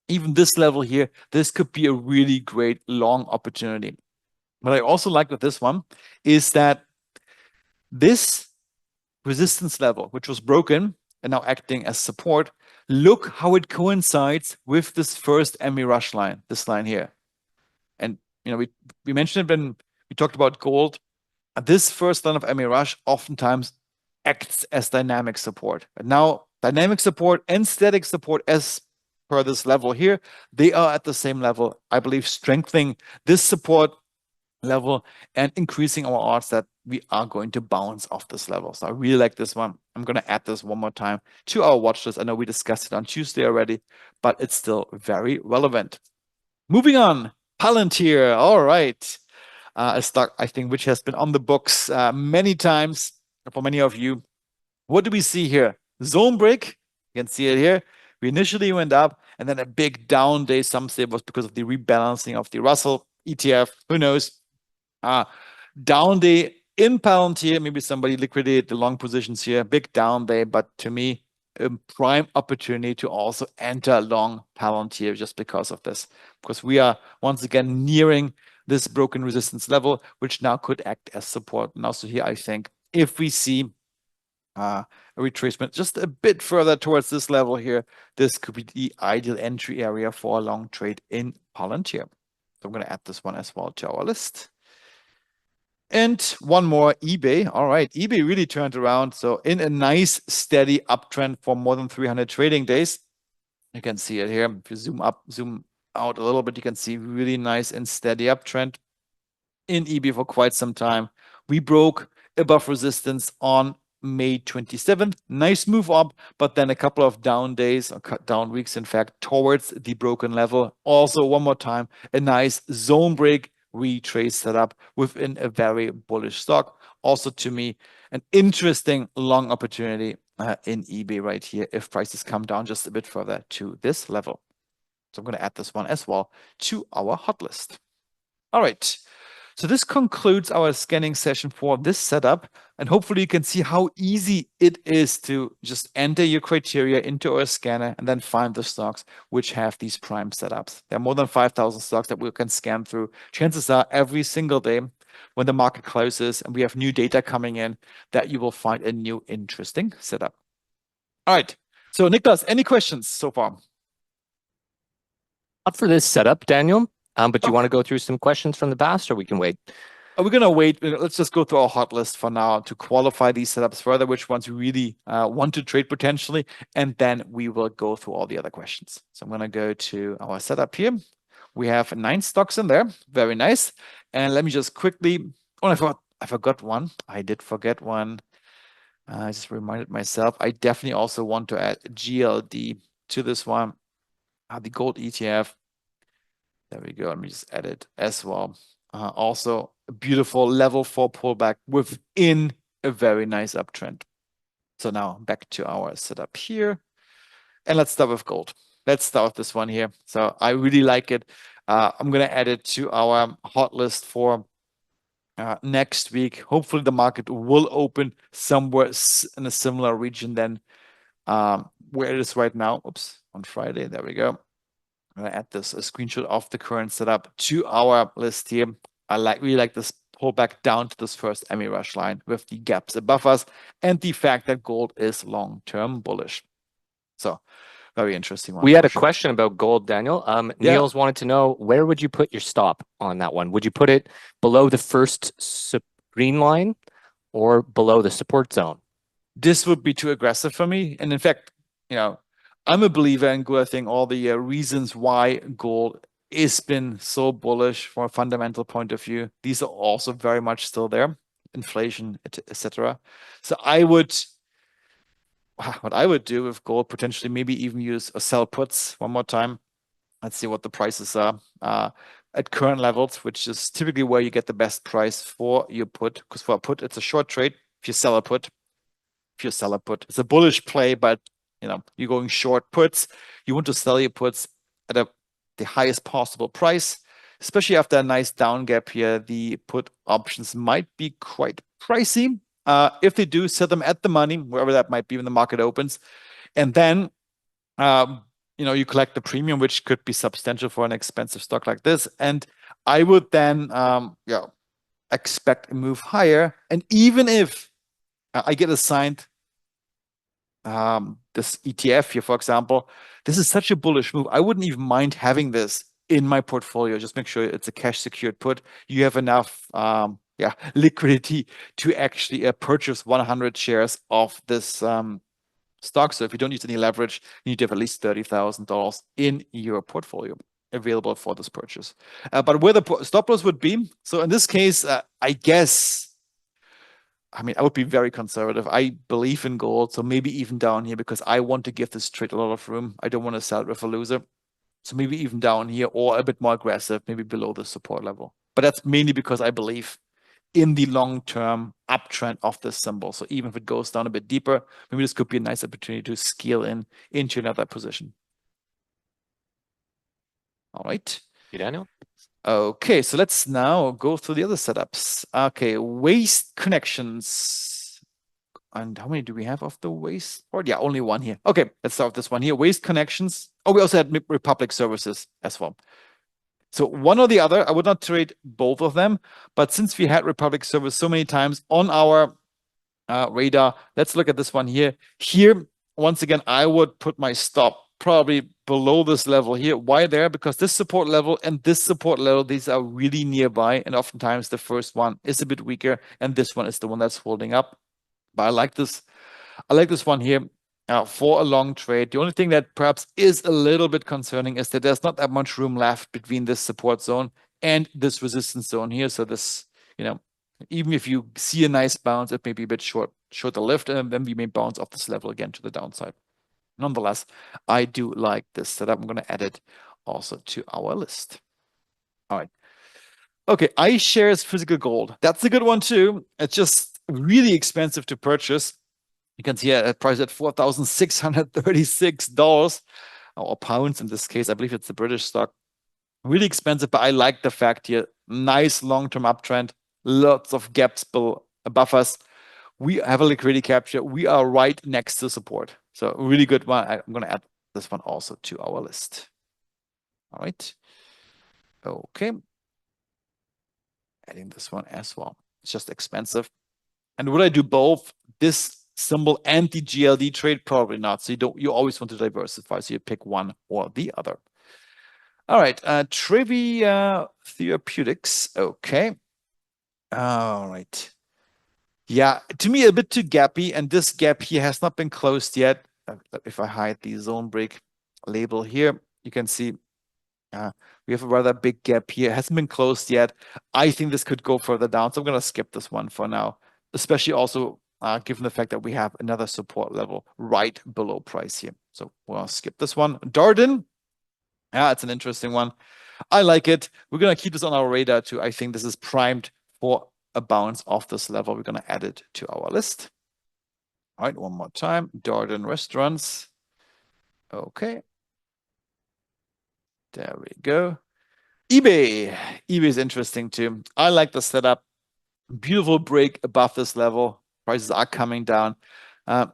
Speaker 1: even this level here, this could be a really great long opportunity. What I also like with this one is that this resistance level, which was broken and now acting as support, look how it coincides with this first MA rush line, this line here. And we mentioned it when we talked about gold. This first line of MA rush oftentimes acts as dynamic support. And now dynamic support and static support, as per this level here, they are at the same level, I believe, strengthening this support level and increasing our odds that we are going to bounce off this level. So I really like this one. I'm going to add this one more time to our watch list. I know we discussed it on Tuesday already, but it's still very relevant. Moving on, Palantir. All right. A stock, I think, which has been on the books many times for many of you. What do we see here? Zone break. You can see it here. We initially went up and then a big down day. Some say it was because of the rebalancing of the Russell ETF. Who knows? Down day in Palantir. Maybe somebody liquidated the long positions here. Big down day, but to me, a prime opportunity to also enter long Palantir just because of this. Because we are once again nearing this broken resistance level, which now could act as support. And also here, I think if we see a retracement just a bit further towards this level here, this could be the ideal entry area for a long trade in Palantir. So I'm going to add this one as well to our list. And one more, eBay. All right, eBay really turned around. So in a nice steady uptrend for more than 300 trading days. You can see it here. If you zoom out a little bit, you can see really nice and steady uptrend in eBay for quite some time. We broke above resistance on May 27th. Nice move up, but then a couple of down days, or down weeks, in fact, towards the broken level. Also, one more time, a nice zone break retrace setup within a very bullish stock. Also, to me, an interesting long opportunity in eBay right here if prices come down just a bit further to this level. So I'm going to add this one as well to our hot list. All right. So this concludes our scanning session for this setup. And hopefully you can see how easy it is to just enter your criteria into our scanner and then find the stocks which have these prime setups. There are more than 5,000 stocks that we can scan through. Chances are every single day when the market closes and we have new data coming in that you will find a new interesting setup. All right. So Niklas, any questions so far?
Speaker 2: Not for this setup, Daniel. But you want to go through some questions from the past, or we can wait?
Speaker 1: We're going to wait. Let's just go through our hot list for now to qualify these setups further, which ones we really want to trade potentially, and then we will go through all the other questions. So I'm going to go to our setup here. We have 9 stocks in there. Very nice. And let me just quickly, oh, I forgot one. I did forget one. I just reminded myself. I definitely also want to add GLD to this one. The gold ETF. There we go. Let me just add it as well. Also, a beautiful level 4 pullback within a very nice uptrend. So now back to our setup here. And let's start with gold. Let's start with this one here. So I really like it. I'm going to add it to our hot list for next week. Hopefully the market will open somewhere in a similar region than where it is right now. Oops, on Friday. There we go. I'm going to add this a screenshot of the current setup to our list here. I really like this pullback down to this first MA rush line with the gaps above us and the fact that gold is long-term bullish. So very interesting one.
Speaker 2: We had a question about gold, Daniel. Niels wanted to know, where would you put your stop on that one? Would you put it below the first green line or below the support zone?
Speaker 1: This would be too aggressive for me. And in fact, I'm a believer in gold. I think all the reasons why gold has been so bullish from a fundamental point of view, these are also very much still there. Inflation, etc. So what I would do with gold, potentially maybe even use a sell puts one more time. Let's see what the prices are at current levels, which is typically where you get the best price for your put. Because for a put, it's a short trade. If you sell a put, it's a bullish play, but you're going short puts. You want to sell your puts at the highest possible price, especially after a nice down gap here. The put options might be quite pricey. If they do, sell them at the money, wherever that might be when the market opens. And then, you collect the premium, which could be substantial for an expensive stock like this. And I would then, expect a move higher. And even if I get assigned this ETF here, for example, this is such a bullish move. I wouldn't even mind having this in my portfolio. Just make sure it's a cash secured put. You have enough liquidity to actually purchase 100 shares of this stock. So if you don't use any leverage, you need to have at least $30,000 in your portfolio available for this purchase. But where the stop loss would be, so in this case, I guess, I would be very conservative. I believe in gold, so maybe even down here, because I want to give this trade a lot of room. I don't want to sell it with a loser. So maybe even down here, or a bit more aggressive, maybe below the support level. But that's mainly because I believe in the long-term uptrend of this symbol. So even if it goes down a bit deeper, maybe this could be a nice opportunity to scale into another position. All right.
Speaker 2: You, Daniel?
Speaker 1: Okay, so let's now go through the other setups. Okay, waste connections. And how many do we have of the waste? Or yeah, only one here. Okay, let's start with this one here. Waste connections. Oh, we also had Republic services as well. So one or the other. I would not trade both of them, but since we had Republic service so many times on our radar, let's look at this one here. Here, once again, I would put my stop probably below this level here. Why there? Because this support level and this support level, these are really nearby, and oftentimes the first one is a bit weaker, and this one is the one that's holding up. But I like this. I like this one here for a long trade. The only thing that perhaps is a little bit concerning is that there's not that much room left between this support zone and this resistance zone here. So this, even if you see a nice bounce, it may be a bit short the lift, and then we may bounce off this level again to the downside. Nonetheless, I do like this setup. I'm going to add it also to our list. All right. Okay, iShares physical gold. That's a good one too. It's just really expensive to purchase. You can see a price at $4,636 or pounds in this case. I believe it's the British stock. Really expensive, but I like the fact here. Nice long-term uptrend. Lots of gaps above us. We have a liquidity capture. We are right next to support. So really good one. I'm going to add this one also to our list. All right. Okay. Adding this one as well. It's just expensive. And would I do both this symbol and the GLD trade? Probably not. So you always want to diversify. So you pick one or the other. All right. Trivia Therapeutics. Okay. All right. Yeah, to me, a bit too gappy, and this gap here has not been closed yet. If I hide the zone break label here, you can see we have a rather big gap here. It hasn't been closed yet. I think this could go further down, so I'm going to skip this one for now, especially also given the fact that we have another support level right below price here. So we'll skip this one. Darden. Yeah, it's an interesting one. I like it. We're going to keep this on our radar too. I think this is primed for a bounce off this level. We're going to add it to our list. All right, one more time. Darden Restaurants. Okay. There we go. eBay. eBay is interesting too. I like the setup. Beautiful break above this level. Prices are coming down.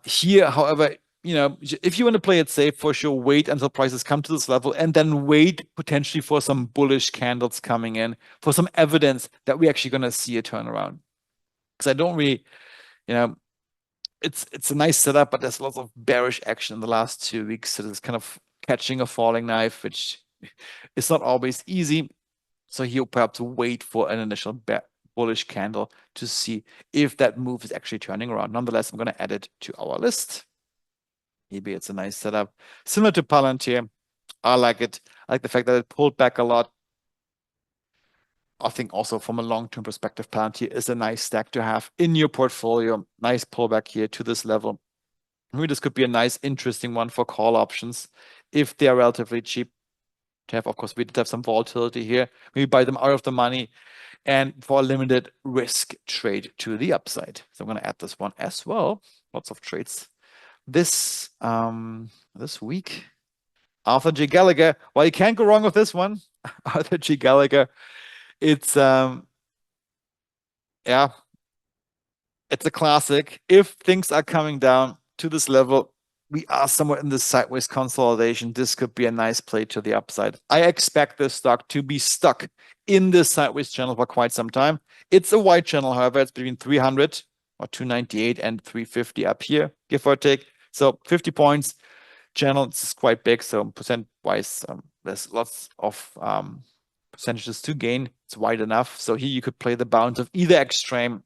Speaker 1: Here, however, if you want to play it safe, for sure, wait until prices come to this level and then wait potentially for some bullish candles coming in, for some evidence that we're actually going to see a turnaround. Because I don't really, you know, it's a nice setup, but there's lots of bearish action in the last 2 weeks. So it's kind of catching a falling knife, which is not always easy. So he'll perhaps wait for an initial bullish candle to see if that move is actually turning around. Nonetheless, I'm going to add it to our list. Maybe it's a nice setup. Similar to Palantir. I like it. I like the fact that it pulled back a lot. I think also from a long-term perspective, Palantir is a nice stack to have in your portfolio. Nice pullback here to this level. Maybe this could be a nice, interesting one for call options if they are relatively cheap to have. Of course, we did have some volatility here. Maybe buy them out of the money and for a limited risk trade to the upside. So I'm going to add this one as well. Lots of trades this week. Arthur G. Gallagher. Well, you can't go wrong with this one. Arthur G. Gallagher. It's yeah, it's a classic. If things are coming down to this level, we are somewhere in this sideways consolidation. This could be a nice play to the upside. I expect this stock to be stuck in this sideways channel for quite some time. It's a wide channel, however. It's between 300 or 298 and 350 up here, give or take. So 50 points channel. It's quite big. So percent-wise, there's lots of percentages to gain. It's wide enough. So here you could play the bounce of either extreme,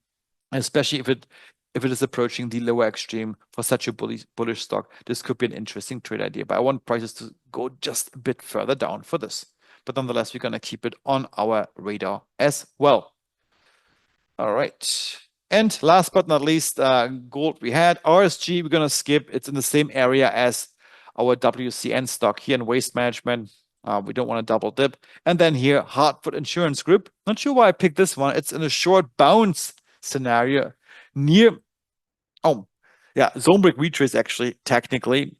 Speaker 1: especially if it is approaching the lower extreme for such a bullish stock. This could be an interesting trade idea, but I want prices to go just a bit further down for this. But nonetheless, we're going to keep it on our radar as well. All right. And last but not least, gold we had. RSG, we're going to skip. It's in the same area as our WCN stock here in waste management. We don't want to double dip. And then here, Hartford Insurance Group. Not sure why I picked this one. It's in a short bounce scenario near, oh, yeah, zone break retrace actually, technically.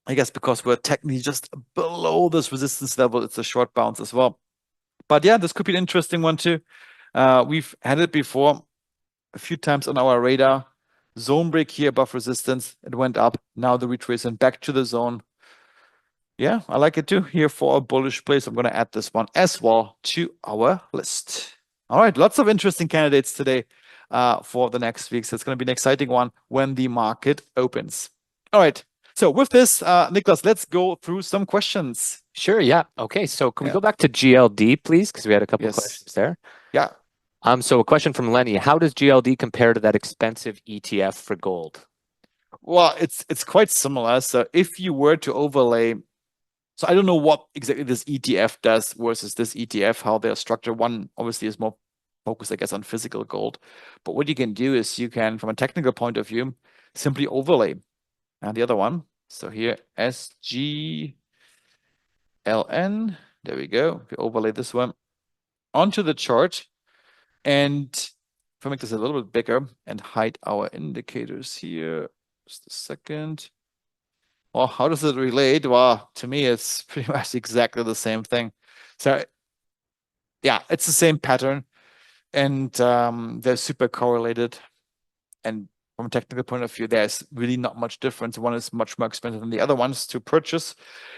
Speaker 1: I guess because we're technically just below this resistance level, it's a short bounce as well. But yeah, this could be an interesting one too. We've had it before a few times on our radar. Zone break here above resistance. It went up. Now the retracement back to the zone. Yeah, I like it too. Here for a bullish place, I'm going to add this one as well to our list. All right, lots of interesting candidates today for the next week. So it's going to be an exciting one when the market opens. All right. So with this, Niklas, let's go through some questions.
Speaker 2: Sure, yeah. Okay, so can we go back to GLD, please? Because we had a couple of questions there.
Speaker 1: Yeah.
Speaker 2: So a question from Lenny. How does GLD compare to that expensive ETF for gold?
Speaker 1: Well, it's quite similar. So if you were to overlay, so I don't know what exactly this ETF does versus this ETF, how they're structured. One obviously is more focused, I guess, on physical gold. But what you can do is you can, from a technical point of view, simply overlay. And the other one, so here, SGLN, there we go. We overlay this one onto the chart. And if I make this a little bit bigger and hide our indicators here, just a second. Well, how does it relate? Well, to me, it's pretty much exactly the same thing. So yeah, it's the same pattern and they're super correlated. And from a technical point of view, there's really not much difference. One is much more expensive than the other ones to purchase.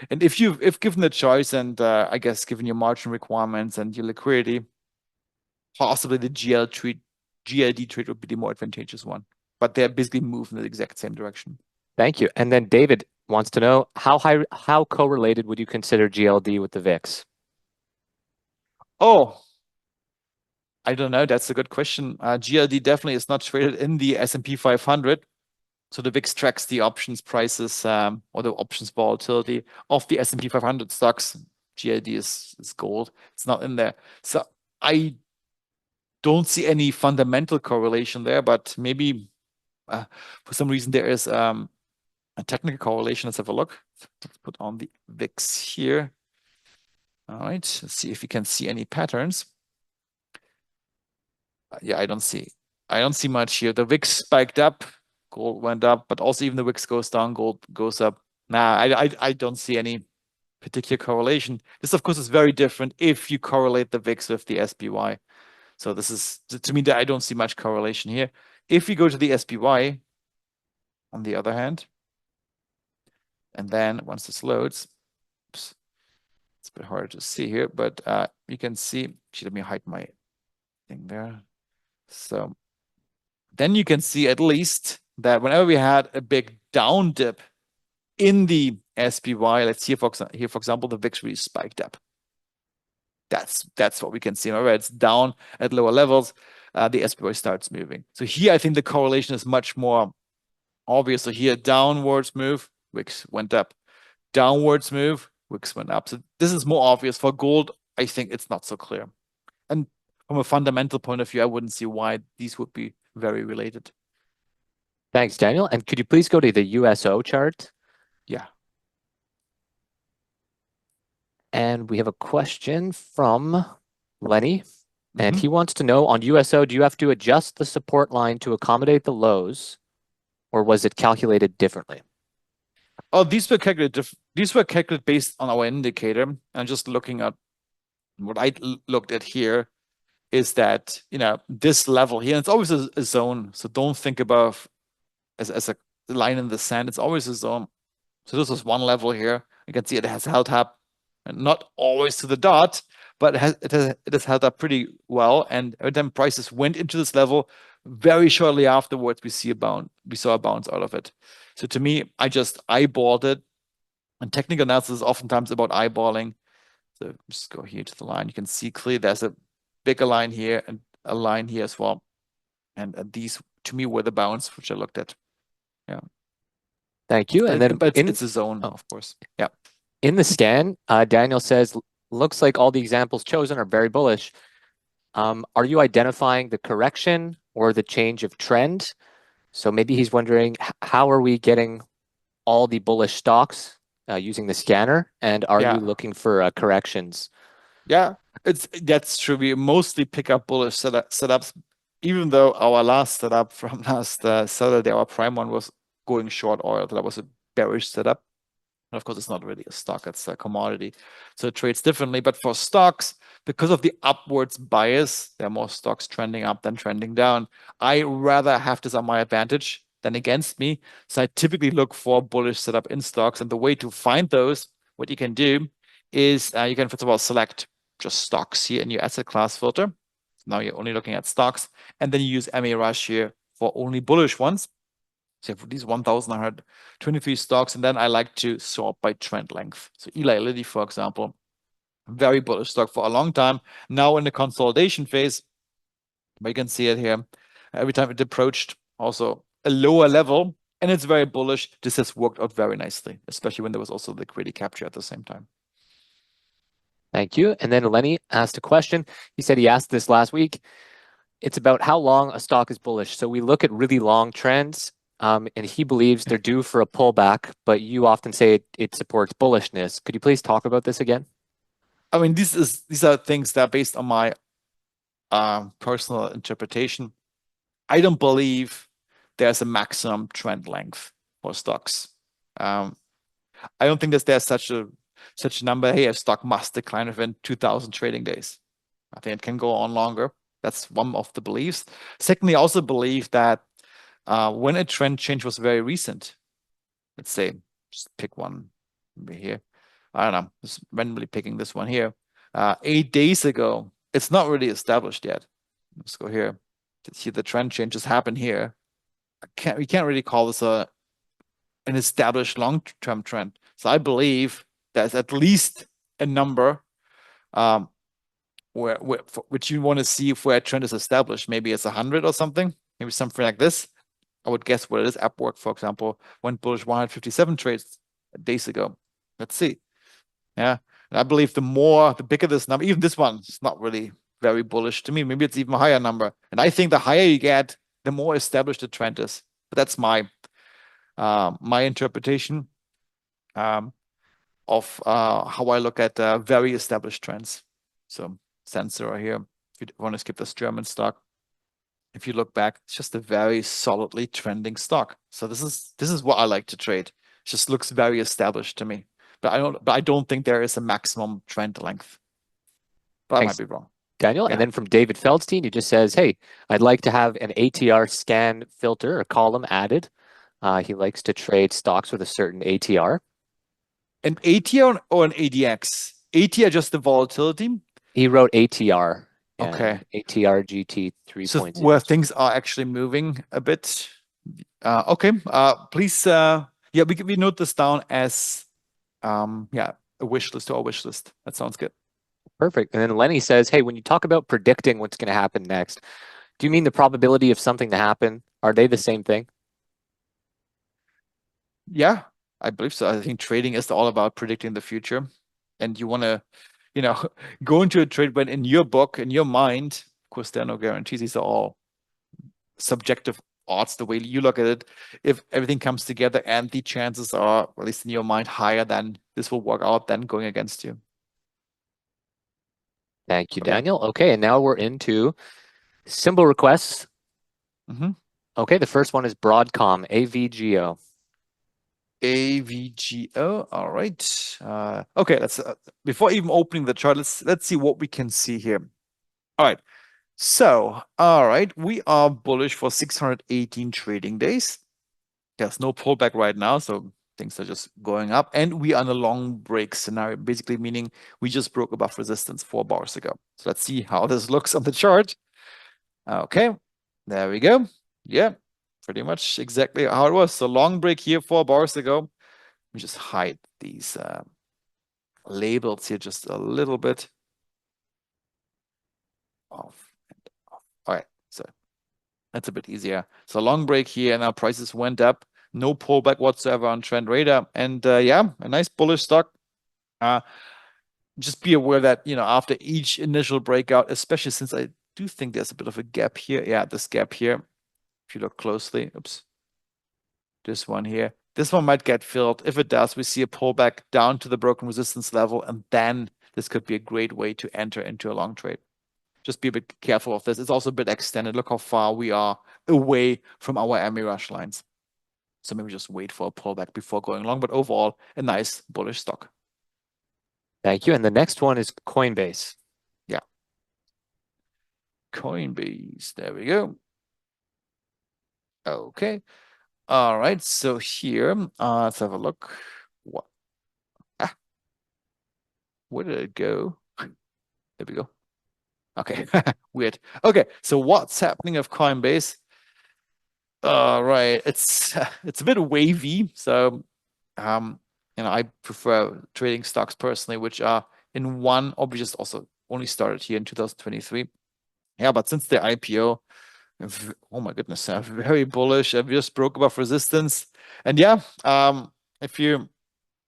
Speaker 1: And if given the choice and I guess given your margin requirements and your liquidity, possibly the GLD trade would be the more advantageous one. But they're basically moving in the exact same direction.
Speaker 2: Thank you. And then David wants to know how correlated would you consider GLD with the VIX?
Speaker 1: Oh, I don't know. That's a good question. GLD definitely is not traded in the S&P 500. So the VIX tracks the options prices or the options volatility of the S&P 500 stocks. GLD is gold. It's not in there. So I don't see any fundamental correlation there, but maybe for some reason there is a technical correlation. Let's have a look. Let's put on the VIX here. All right, let's see if you can see any patterns. Yeah, I don't see much here. The VIX spiked up, gold went up, but also even the VIX goes down, gold goes up. Nah, I don't see any particular correlation. This, of course, is very different if you correlate the VIX with the SPY. So this is, to me, I don't see much correlation here. If you go to the SPY, on the other hand, and then once this loads, oops, it's a bit hard to see here, but you can see, actually, let me hide my thing there. So then you can see at least that whenever we had a big down dip in the SPY, let's see here, for example, the VIX really spiked up. That's what we can see. Whenever it's down at lower levels, the SPY starts moving. So here, I think the correlation is much more obvious. So here, downwards move, VIX went up. Downwards move, VIX went up. So this is more obvious. For gold, I think it's not so clear. And from a fundamental point of view, I wouldn't see why these would be very related.
Speaker 2: Thanks, Daniel. And could you please go to the USO chart?
Speaker 1: Yeah.
Speaker 2: And we have a question from Lenny. And
Speaker 1: Mhm.
Speaker 2: he wants to know, on USO, do you have to adjust the support line to accommodate the lows, or was it calculated differently?
Speaker 1: Oh, these were calculated based on our indicator. And just looking at what I looked at here is that, this level here, and it's always a zone. So don't think about as a line in the sand. It's always a zone. So this was one level here. You can see it has held up, and not always to the dot, but it has held up pretty well. And every time prices went into this level, very shortly afterwards, we saw a bounce out of it. So to me, I just eyeballed it. And technical analysis is oftentimes about eyeballing. So just go here to the line. You can see clearly there's a bigger line here and a line here as well. And these, to me, were the bounce which I looked at. Yeah.
Speaker 2: Thank you. And then
Speaker 1: But it's a zone, of course. Yeah.
Speaker 2: in the scan, Daniel says, looks like all the examples chosen are very bullish. Are you identifying the correction or the change of trend? So maybe he's wondering, how are we getting all the bullish stocks using the scanner? And are you
Speaker 1: Yeah.
Speaker 2: looking for corrections?
Speaker 1: Yeah. That's true. We mostly pick up bullish setups, even though our last setup from last Saturday, our prime one was going short oil. That was a bearish setup. And of course, it's not really a stock, it's a commodity. So it trades differently. But for stocks, because of the upwards bias, there are more stocks trending up than trending down. I rather have this on my advantage than against me. So I typically look for bullish setup in stocks. And the way to find those, what you can do is you can, first of all, select just stocks here in your asset class filter. Now you're only looking at stocks. And then you use MA Rush here for only bullish ones. So for these 1,123 stocks, and then I like to sort by trend length. So Eli Lilly, for example, very bullish stock for a long time. Now in the consolidation phase, you can see it here. Every time it approached also a lower level, and it's very bullish. This has worked out very nicely, especially when there was also liquidity capture at the same time.
Speaker 2: Thank you. And then Lenny asked a question. He said he asked this last week. It's about how long a stock is bullish. So we look at really long trends, and he believes they're due for a pullback, but you often say it supports bullishness. Could you please talk about this again?
Speaker 1: I mean, these are things that are based on my personal interpretation. I don't believe there's a maximum trend length for stocks. I don't think that there's such a number. Hey, a stock must decline within 2,000 trading days. I think it can go on longer. That's one of the beliefs. Secondly, I also believe that when a trend change was very recent, let's say, just pick one over here. I don't know, just randomly picking this one here. 8 days ago, it's not really established yet. Let's go here. See the trend changes happen here. We can't really call this an established long-term trend. So I believe there's at least a number which you want to see if where a trend is established. Maybe it's 100 or something. Maybe something like this. I would guess what it is. Upwork, for example, went bullish 157 trades days ago. Let's see. Yeah. And I believe the bigger this number, even this one is not really very bullish to me. Maybe it's even a higher number. And I think the higher you get, the more established the trend is. But that's my interpretation. of how I look at very established trends. So Sensor here, if you want to skip this German stock, if you look back, it's just a very solidly trending stock. So this is what I like to trade. It just looks very established to me. But I don't think there is a maximum trend length. But I might
Speaker 2: Thanks,
Speaker 1: be wrong.
Speaker 2: Daniel. And
Speaker 1: Yeah.
Speaker 2: then from David Feldstein, he just says, hey, I'd like to have an ATR scan filter or column added. He likes to trade stocks with a certain ATR.
Speaker 1: An ATR or an ADX? ATR just the volatility.
Speaker 2: He wrote ATR
Speaker 1: Okay.
Speaker 2: and ATR GT
Speaker 1: So
Speaker 2: 3.0.
Speaker 1: where things are actually moving a bit. Okay. Please. Yeah, we note this down as yeah, a wish list or a wish list. That sounds good.
Speaker 2: Perfect. And then Lenny says, hey, when you talk about predicting what's going to happen next, do you mean the probability of something to happen? Are they the same thing?
Speaker 1: Yeah, I believe so. I think trading is all about predicting the future, and you want to, you know, go into a trade when in your book, in your mind. Of course, there are no guarantees. These are all subjective odds, the way you look at it. If everything comes together and the chances are, at least in your mind, higher, then this will work out, then going against you.
Speaker 2: Thank you,
Speaker 1: But yeah.
Speaker 2: Daniel. Okay, and now we're into symbol requests.
Speaker 1: Mm-hmm.
Speaker 2: Okay, the first one is Broadcom, AVGO.
Speaker 1: AVGO. All right. Okay, let's before even opening the chart, let's see what we can see here. All right. So, all right, we are bullish for 618 trading days. There's no pullback right now, so things are just going up. And we are in a long break scenario, basically meaning we just broke above resistance 4 bars ago. So let's see how this looks on the chart. Okay, there we go. Yeah, pretty much exactly how it was. So long break here 4 bars ago. Let me just hide these labels here just a little bit. Off and off. All right, so that's a bit easier. So long break here, now prices went up. No pullback whatsoever on trend radar. And yeah, a nice bullish stock. Uh, just be aware that, after each initial breakout, especially since I do think there's a bit of a gap here. Yeah, this gap here, if you look closely, oops, this one here. This one might get filled. If it does, we see a pullback down to the broken resistance level, and then this could be a great way to enter into a long trade. Just be a bit careful of this. It's also a bit extended. Look how far we are away from our MA rush lines. So maybe just wait for a pullback before going long. But overall, a nice bullish stock.
Speaker 2: Thank you. And the next one is Coinbase.
Speaker 1: Yeah. Coinbase. There we go. Okay. All right. So here, let's have a look. What? Ah, where did it go? There we go. Okay. Weird. Okay. So what's happening of Coinbase? Right. It's a bit wavy. So I prefer trading stocks personally, which are in one, or we just also only started here in 2023. Yeah, but since the IPO, oh my goodness, very bullish. We just broke above resistance. And yeah, if you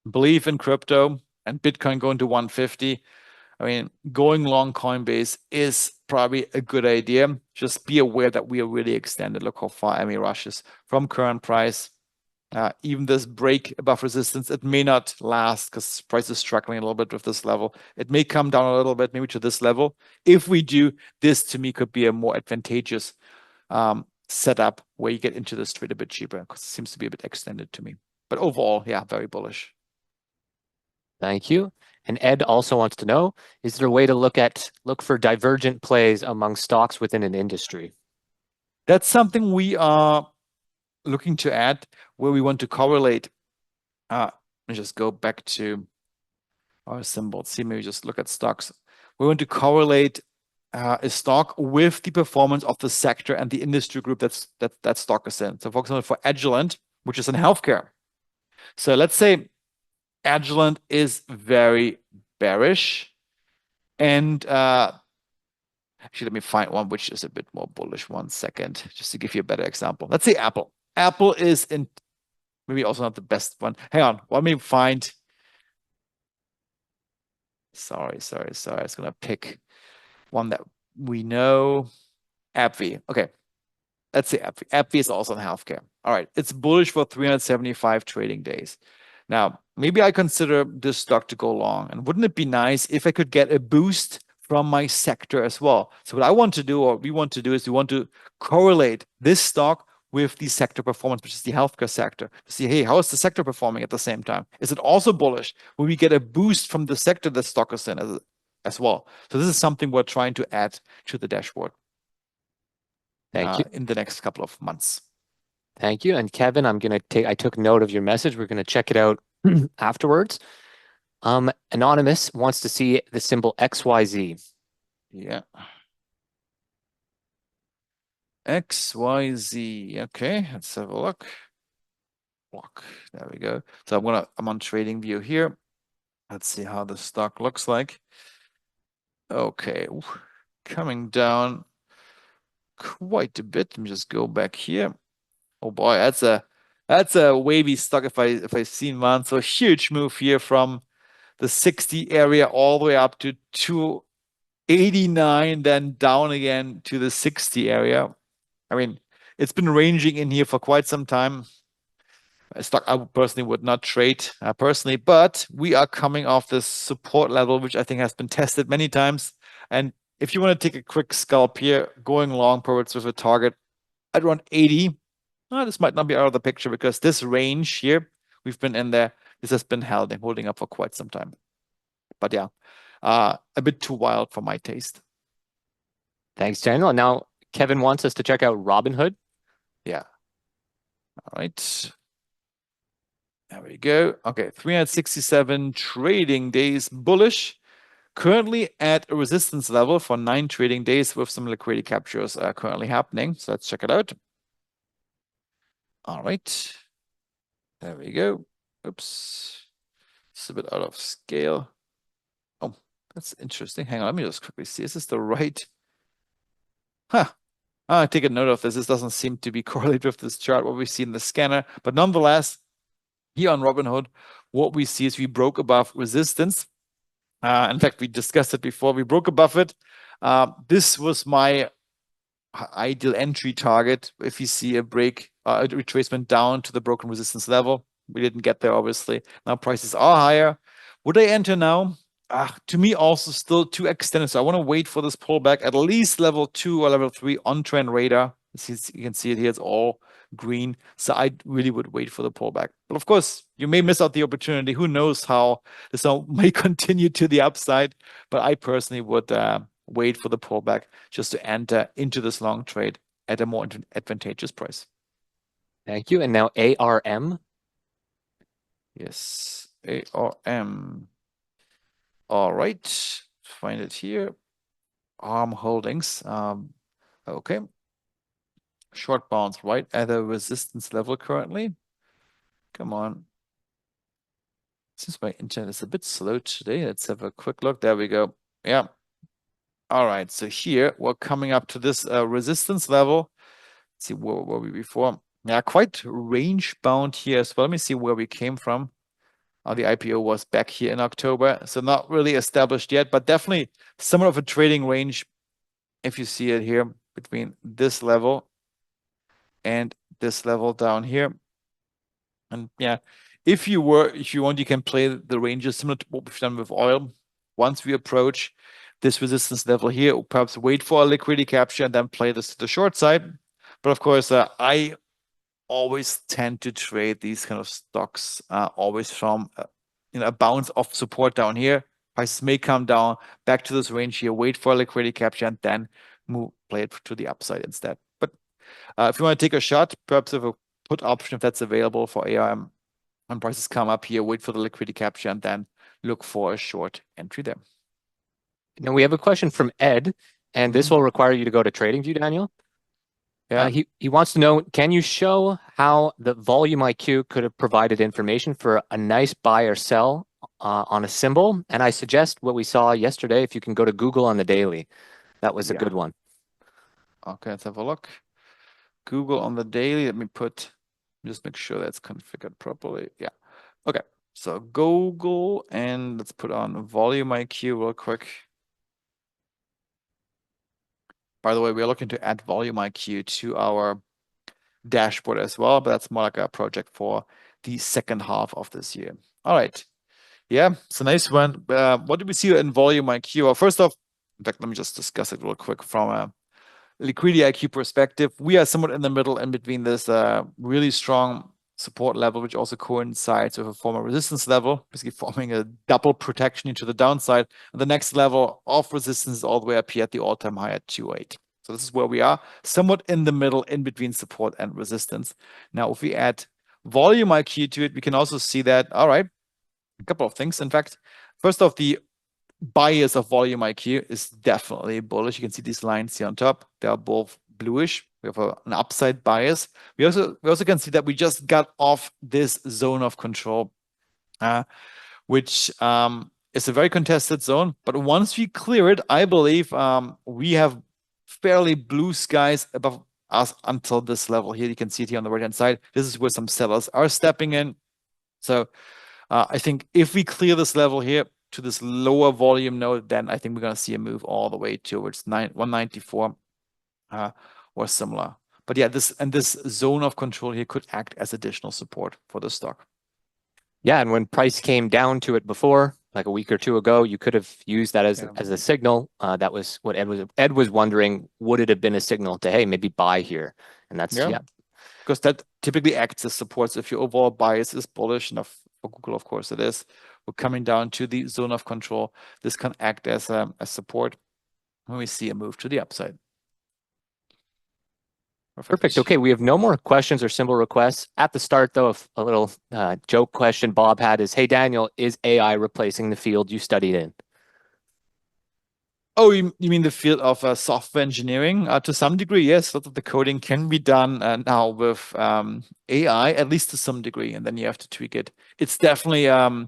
Speaker 1: believe in crypto and Bitcoin going to 150, I mean, going long Coinbase is probably a good idea. Just be aware that we are really extended. Look how far MA rushes from current price. Even this break above resistance, it may not last because price is struggling a little bit with this level. It may come down a little bit, maybe to this level. If we do, this to me could be a more advantageous setup where you get into this trade a bit cheaper because it seems to be a bit extended to me. But overall, yeah, very bullish.
Speaker 2: Thank you. And Ed also wants to know, is there a way to look for divergent plays among stocks within an industry?
Speaker 1: That's something we are looking to add where we want to correlate. Let's just go back to our symbols. See, maybe just look at stocks. We want to correlate a stock with the performance of the sector and the industry group that stock is in. So, for example, for Agilent, which is in healthcare. So let's say Agilent is very bearish, and actually, let me find one which is a bit more bullish. 1 second, just to give you a better example. Let's say Apple. Apple is in maybe also not the best one. Hang on, let me find. Sorry. I was gonna pick one that we know. AbbVie. Okay, let's say AbbVie. AbbVie is also in healthcare. All right, it's bullish for 375 trading days. Now, maybe I consider this stock to go long. And wouldn't it be nice if I could get a boost from my sector as well? So what I want to do, or we want to do, is we want to correlate this stock with the sector performance, which is the healthcare sector, to see, hey, how is the sector performing at the same time? Is it also bullish? Will we get a boost from the sector the stock is in as well? So this is something we're trying to add to the dashboard
Speaker 2: Thank you.
Speaker 1: in the next couple of months.
Speaker 2: Thank you. And Kevin, I took note of your message. We're going to check it out afterwards. Anonymous wants to see the symbol XYZ.
Speaker 1: Yeah. XYZ. Okay, let's have a look. Block. There we go. So I'm on trading view here. Let's see how the stock looks like. Okay, coming down quite a bit. Let me just go back here. Oh boy, that's a wavy stock if I've seen one. So huge move here from the 60 area all the way up to 289, then down again to the 60 area. I mean, it's been ranging in here for quite some time. A stock I personally would not trade personally, but we are coming off this support level, which I think has been tested many times. And if you want to take a quick scalp here, going long forwards with a target at around 80, this might not be out of the picture because this range here, we've been in there. This has been held and holding up for quite some time. But yeah, a bit too wild for my taste.
Speaker 2: Thanks, Daniel. And now Kevin wants us to check out Robinhood.
Speaker 1: Yeah. All right. There we go. Okay, 367 trading days bullish. Currently at a resistance level for 9 trading days with some liquidity captures currently happening. So let's check it out. All right. There we go. Oops. It's a bit out of scale. Oh, that's interesting. Hang on, let me just quickly see. Is this the right? Huh. I take a note of this. This doesn't seem to be correlated with this chart, what we see in the scanner. But nonetheless, here on Robinhood, what we see is we broke above resistance. In fact, we discussed it before. We broke above it. This was my ideal entry target. If you see a break, a retracement down to the broken resistance level, we didn't get there, obviously. Now prices are higher. Would I enter now? To me, also still too extended. So I want to wait for this pullback at least level 2 or level 3 on trend radar. You can see it here. It's all green. So I really would wait for the pullback. But of course, you may miss out the opportunity. Who knows how this may continue to the upside. But I personally would wait for the pullback just to enter into this long trade at a more advantageous price.
Speaker 2: Thank you. And now ARM.
Speaker 1: Yes, ARM. All right, find it here. ARM Holdings. Okay. Short bounce right at a resistance level currently. Come on. Since my internet is a bit slow today, let's have a quick look. There we go. Yeah. All right. So here we're coming up to this resistance level. Let's see where were we before? Yeah, quite range bound here as well. Let me see where we came from. The IPO was back here in October, so not really established yet, but definitely somewhat of a trading range. If you see it here between this level and this level down here. And yeah, if you want, you can play the ranges similar to what we've done with oil. Once we approach this resistance level here, perhaps wait for a liquidity capture and then play this to the short side. But of course, I always tend to trade these kind of stocks always from a bounce of support down here. Prices may come down back to this range here, wait for a liquidity capture, and then play it to the upside instead. But if you want to take a shot, perhaps with a put option if that's available for ARM, when prices come up here, wait for the liquidity capture, and then look for a short entry there.
Speaker 2: Now we have a question from Ed, and this will require you to go to TradingView, Daniel.
Speaker 1: Yeah.
Speaker 2: He wants to know, can you show how the volume IQ could have provided information for a nice buy or sell on a symbol? And I suggest what we saw yesterday, if you can go to Google on the daily. That was a good one.
Speaker 1: Okay, let's have a look. Google on the daily. Let me just make sure that's configured properly. Yeah. Okay. So Google, and let's put on volume IQ real quick. By the way, we're looking to add volume IQ to our dashboard as well, but that's more like a project for the second half of this year. All right. Yeah, it's a nice one. What do we see in volume IQ? Well, first off, in fact, let me just discuss it real quick from a liquidity IQ perspective. We are somewhat in the middle in between this really strong support level, which also coincides with a former resistance level, basically forming a double protection into the downside. And the next level of resistance is all the way up here at the all-time high at 208. So this is where we are, somewhat in the middle in between support and resistance. Now, if we add volume IQ to it, we can also see that, all right, a couple of things. In fact, first off, the bias of volume IQ is definitely bullish. You can see these lines here on top. They are both bluish. We have an upside bias. We also can see that we just got off this zone of control, which is a very contested zone. But once we clear it, I believe we have fairly blue skies above us until this level here. You can see it here on the right-hand side. This is where some sellers are stepping in. So I think if we clear this level here to this lower volume node, then I think we're going to see a move all the way towards 194 or similar. But yeah, this zone of control here could act as additional support for the stock.
Speaker 2: Yeah, and when price came down to it before, like a week or two ago, you could have used that as a signal. That was what Ed was wondering. Would it have been a signal to, hey, maybe buy here? And that's
Speaker 1: because that typically acts as support. So if your overall bias is bullish, and for Google, of course, it is. We're coming down to the zone of control. This can act as a support when we see a move to the upside.
Speaker 2: Perfect. Okay, we have no more questions or symbol requests. At the start, though, a little joke question Bob had is, hey, Daniel, is AI replacing the field you studied in?
Speaker 1: Oh, you mean the field of software engineering? To some degree, yes. A lot of the coding can be done now with AI, at least to some degree, and then you have to tweak it. It's definitely a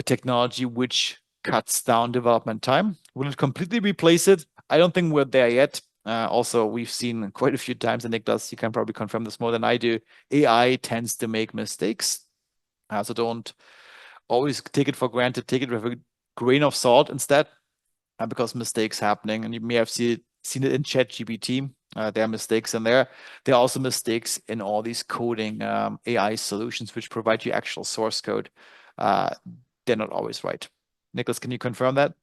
Speaker 1: technology which cuts down development time. Will it completely replace it? I don't think we're there yet. Also, we've seen quite a few times, and Niklas, you can probably confirm this more than I do, AI tends to make mistakes. So don't always take it for granted. Take it with a grain of salt instead, because mistakes happening. And you may have seen it in ChatGPT. There are mistakes in there. There are also mistakes in all these coding AI solutions, which provide you actual source code. They're not always right. Niklas, can you confirm that?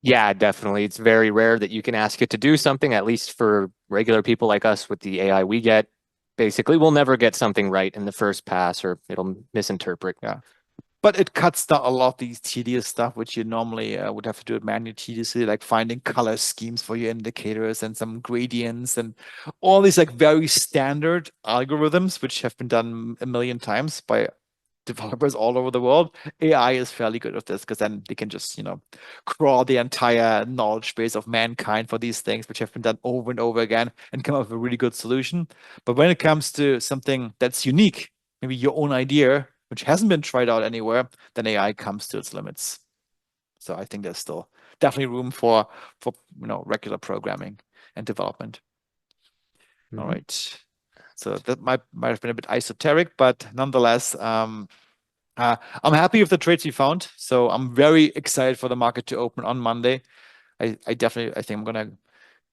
Speaker 2: Yeah, definitely. It's very rare that you can ask it to do something, at least for regular people like us with the AI we get. Basically, we'll never get something right in the first pass, or it'll misinterpret.
Speaker 1: Yeah. But it cuts down a lot of these tedious stuff, which you normally would have to do it manually tediously, like finding color schemes for your indicators and some gradients and all these like very standard algorithms, which have been done a million times by developers all over the world. AI is fairly good at this because then they can just, crawl the entire knowledge base of mankind for these things, which have been done over and over again, and come up with a really good solution. But when it comes to something that's unique, maybe your own idea, which hasn't been tried out anywhere, then AI comes to its limits. So I think there's still definitely room for regular programming and development. All right. So that might have been a bit esoteric, but nonetheless, I'm happy with the trades we found. So I'm very excited for the market to open on Monday. I think I'm gonna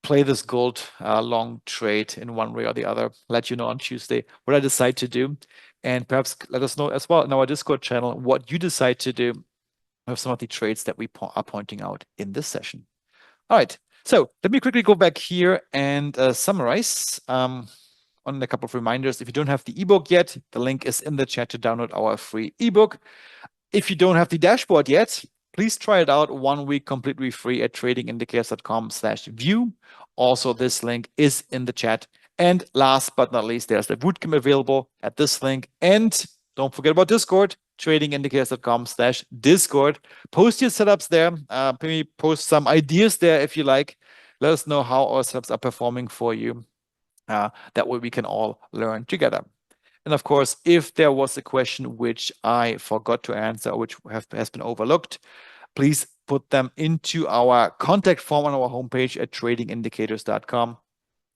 Speaker 1: play this gold long trade in one way or the other. Let you know on Tuesday what I decide to do, and perhaps let us know as well in our Discord channel what you decide to do with some of the trades that we are pointing out in this session. All right. So let me quickly go back here and summarize. On a couple of reminders. If you don't have the ebook yet, the link is in the chat to download our free ebook. If you don't have the dashboard yet, please try it out 1 week completely free at tradingindicators.com/view. Also, this link is in the chat. And last but not least, there's the bootcamp available at this link. And don't forget about Discord, tradingindicators.com/Discord. Post your setups there. Maybe post some ideas there if you like. Let us know how our setups are performing for you. That way we can all learn together. And of course, if there was a question which I forgot to answer or which has been overlooked, please put them into our contact form on our homepage at tradingindicators.com.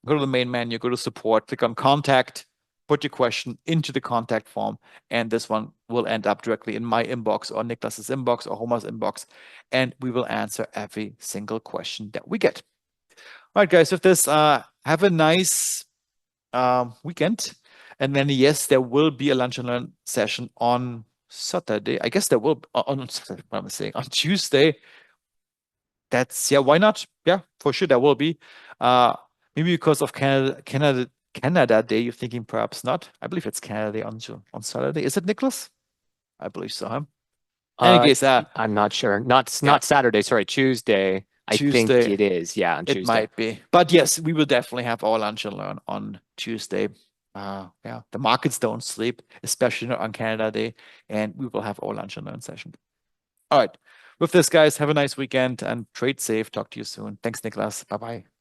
Speaker 1: Go to the main menu, go to support, click on contact, put your question into the contact form, and this one will end up directly in my inbox or Niklas's inbox or Homer's inbox, and we will answer every single question that we get. All right, guys, with this, have a nice weekend. And then, yes, there will be a lunch and learn session on Saturday. I guess there will on Saturday, what am I saying? On Tuesday. That's yeah, why not? Yeah, for sure there will be. Maybe because of Canada Day, you're thinking perhaps not. I believe it's Canada Day on Saturday. Is it, Nicholas? I believe so, huh? Any case,
Speaker 2: I'm not sure. Not
Speaker 1: yeah,
Speaker 2: Saturday, sorry, Tuesday. I think
Speaker 1: Tuesday
Speaker 2: it is. Yeah, on
Speaker 1: it
Speaker 2: Tuesday.
Speaker 1: might be. But yes, we will definitely have our lunch and learn on Tuesday. Yeah, the markets don't sleep, especially not on Canada Day, and we will have our lunch and learn session. All right. With this, guys, have a nice weekend and trade safe. Talk to you soon. Thanks, Nicholas. Bye bye.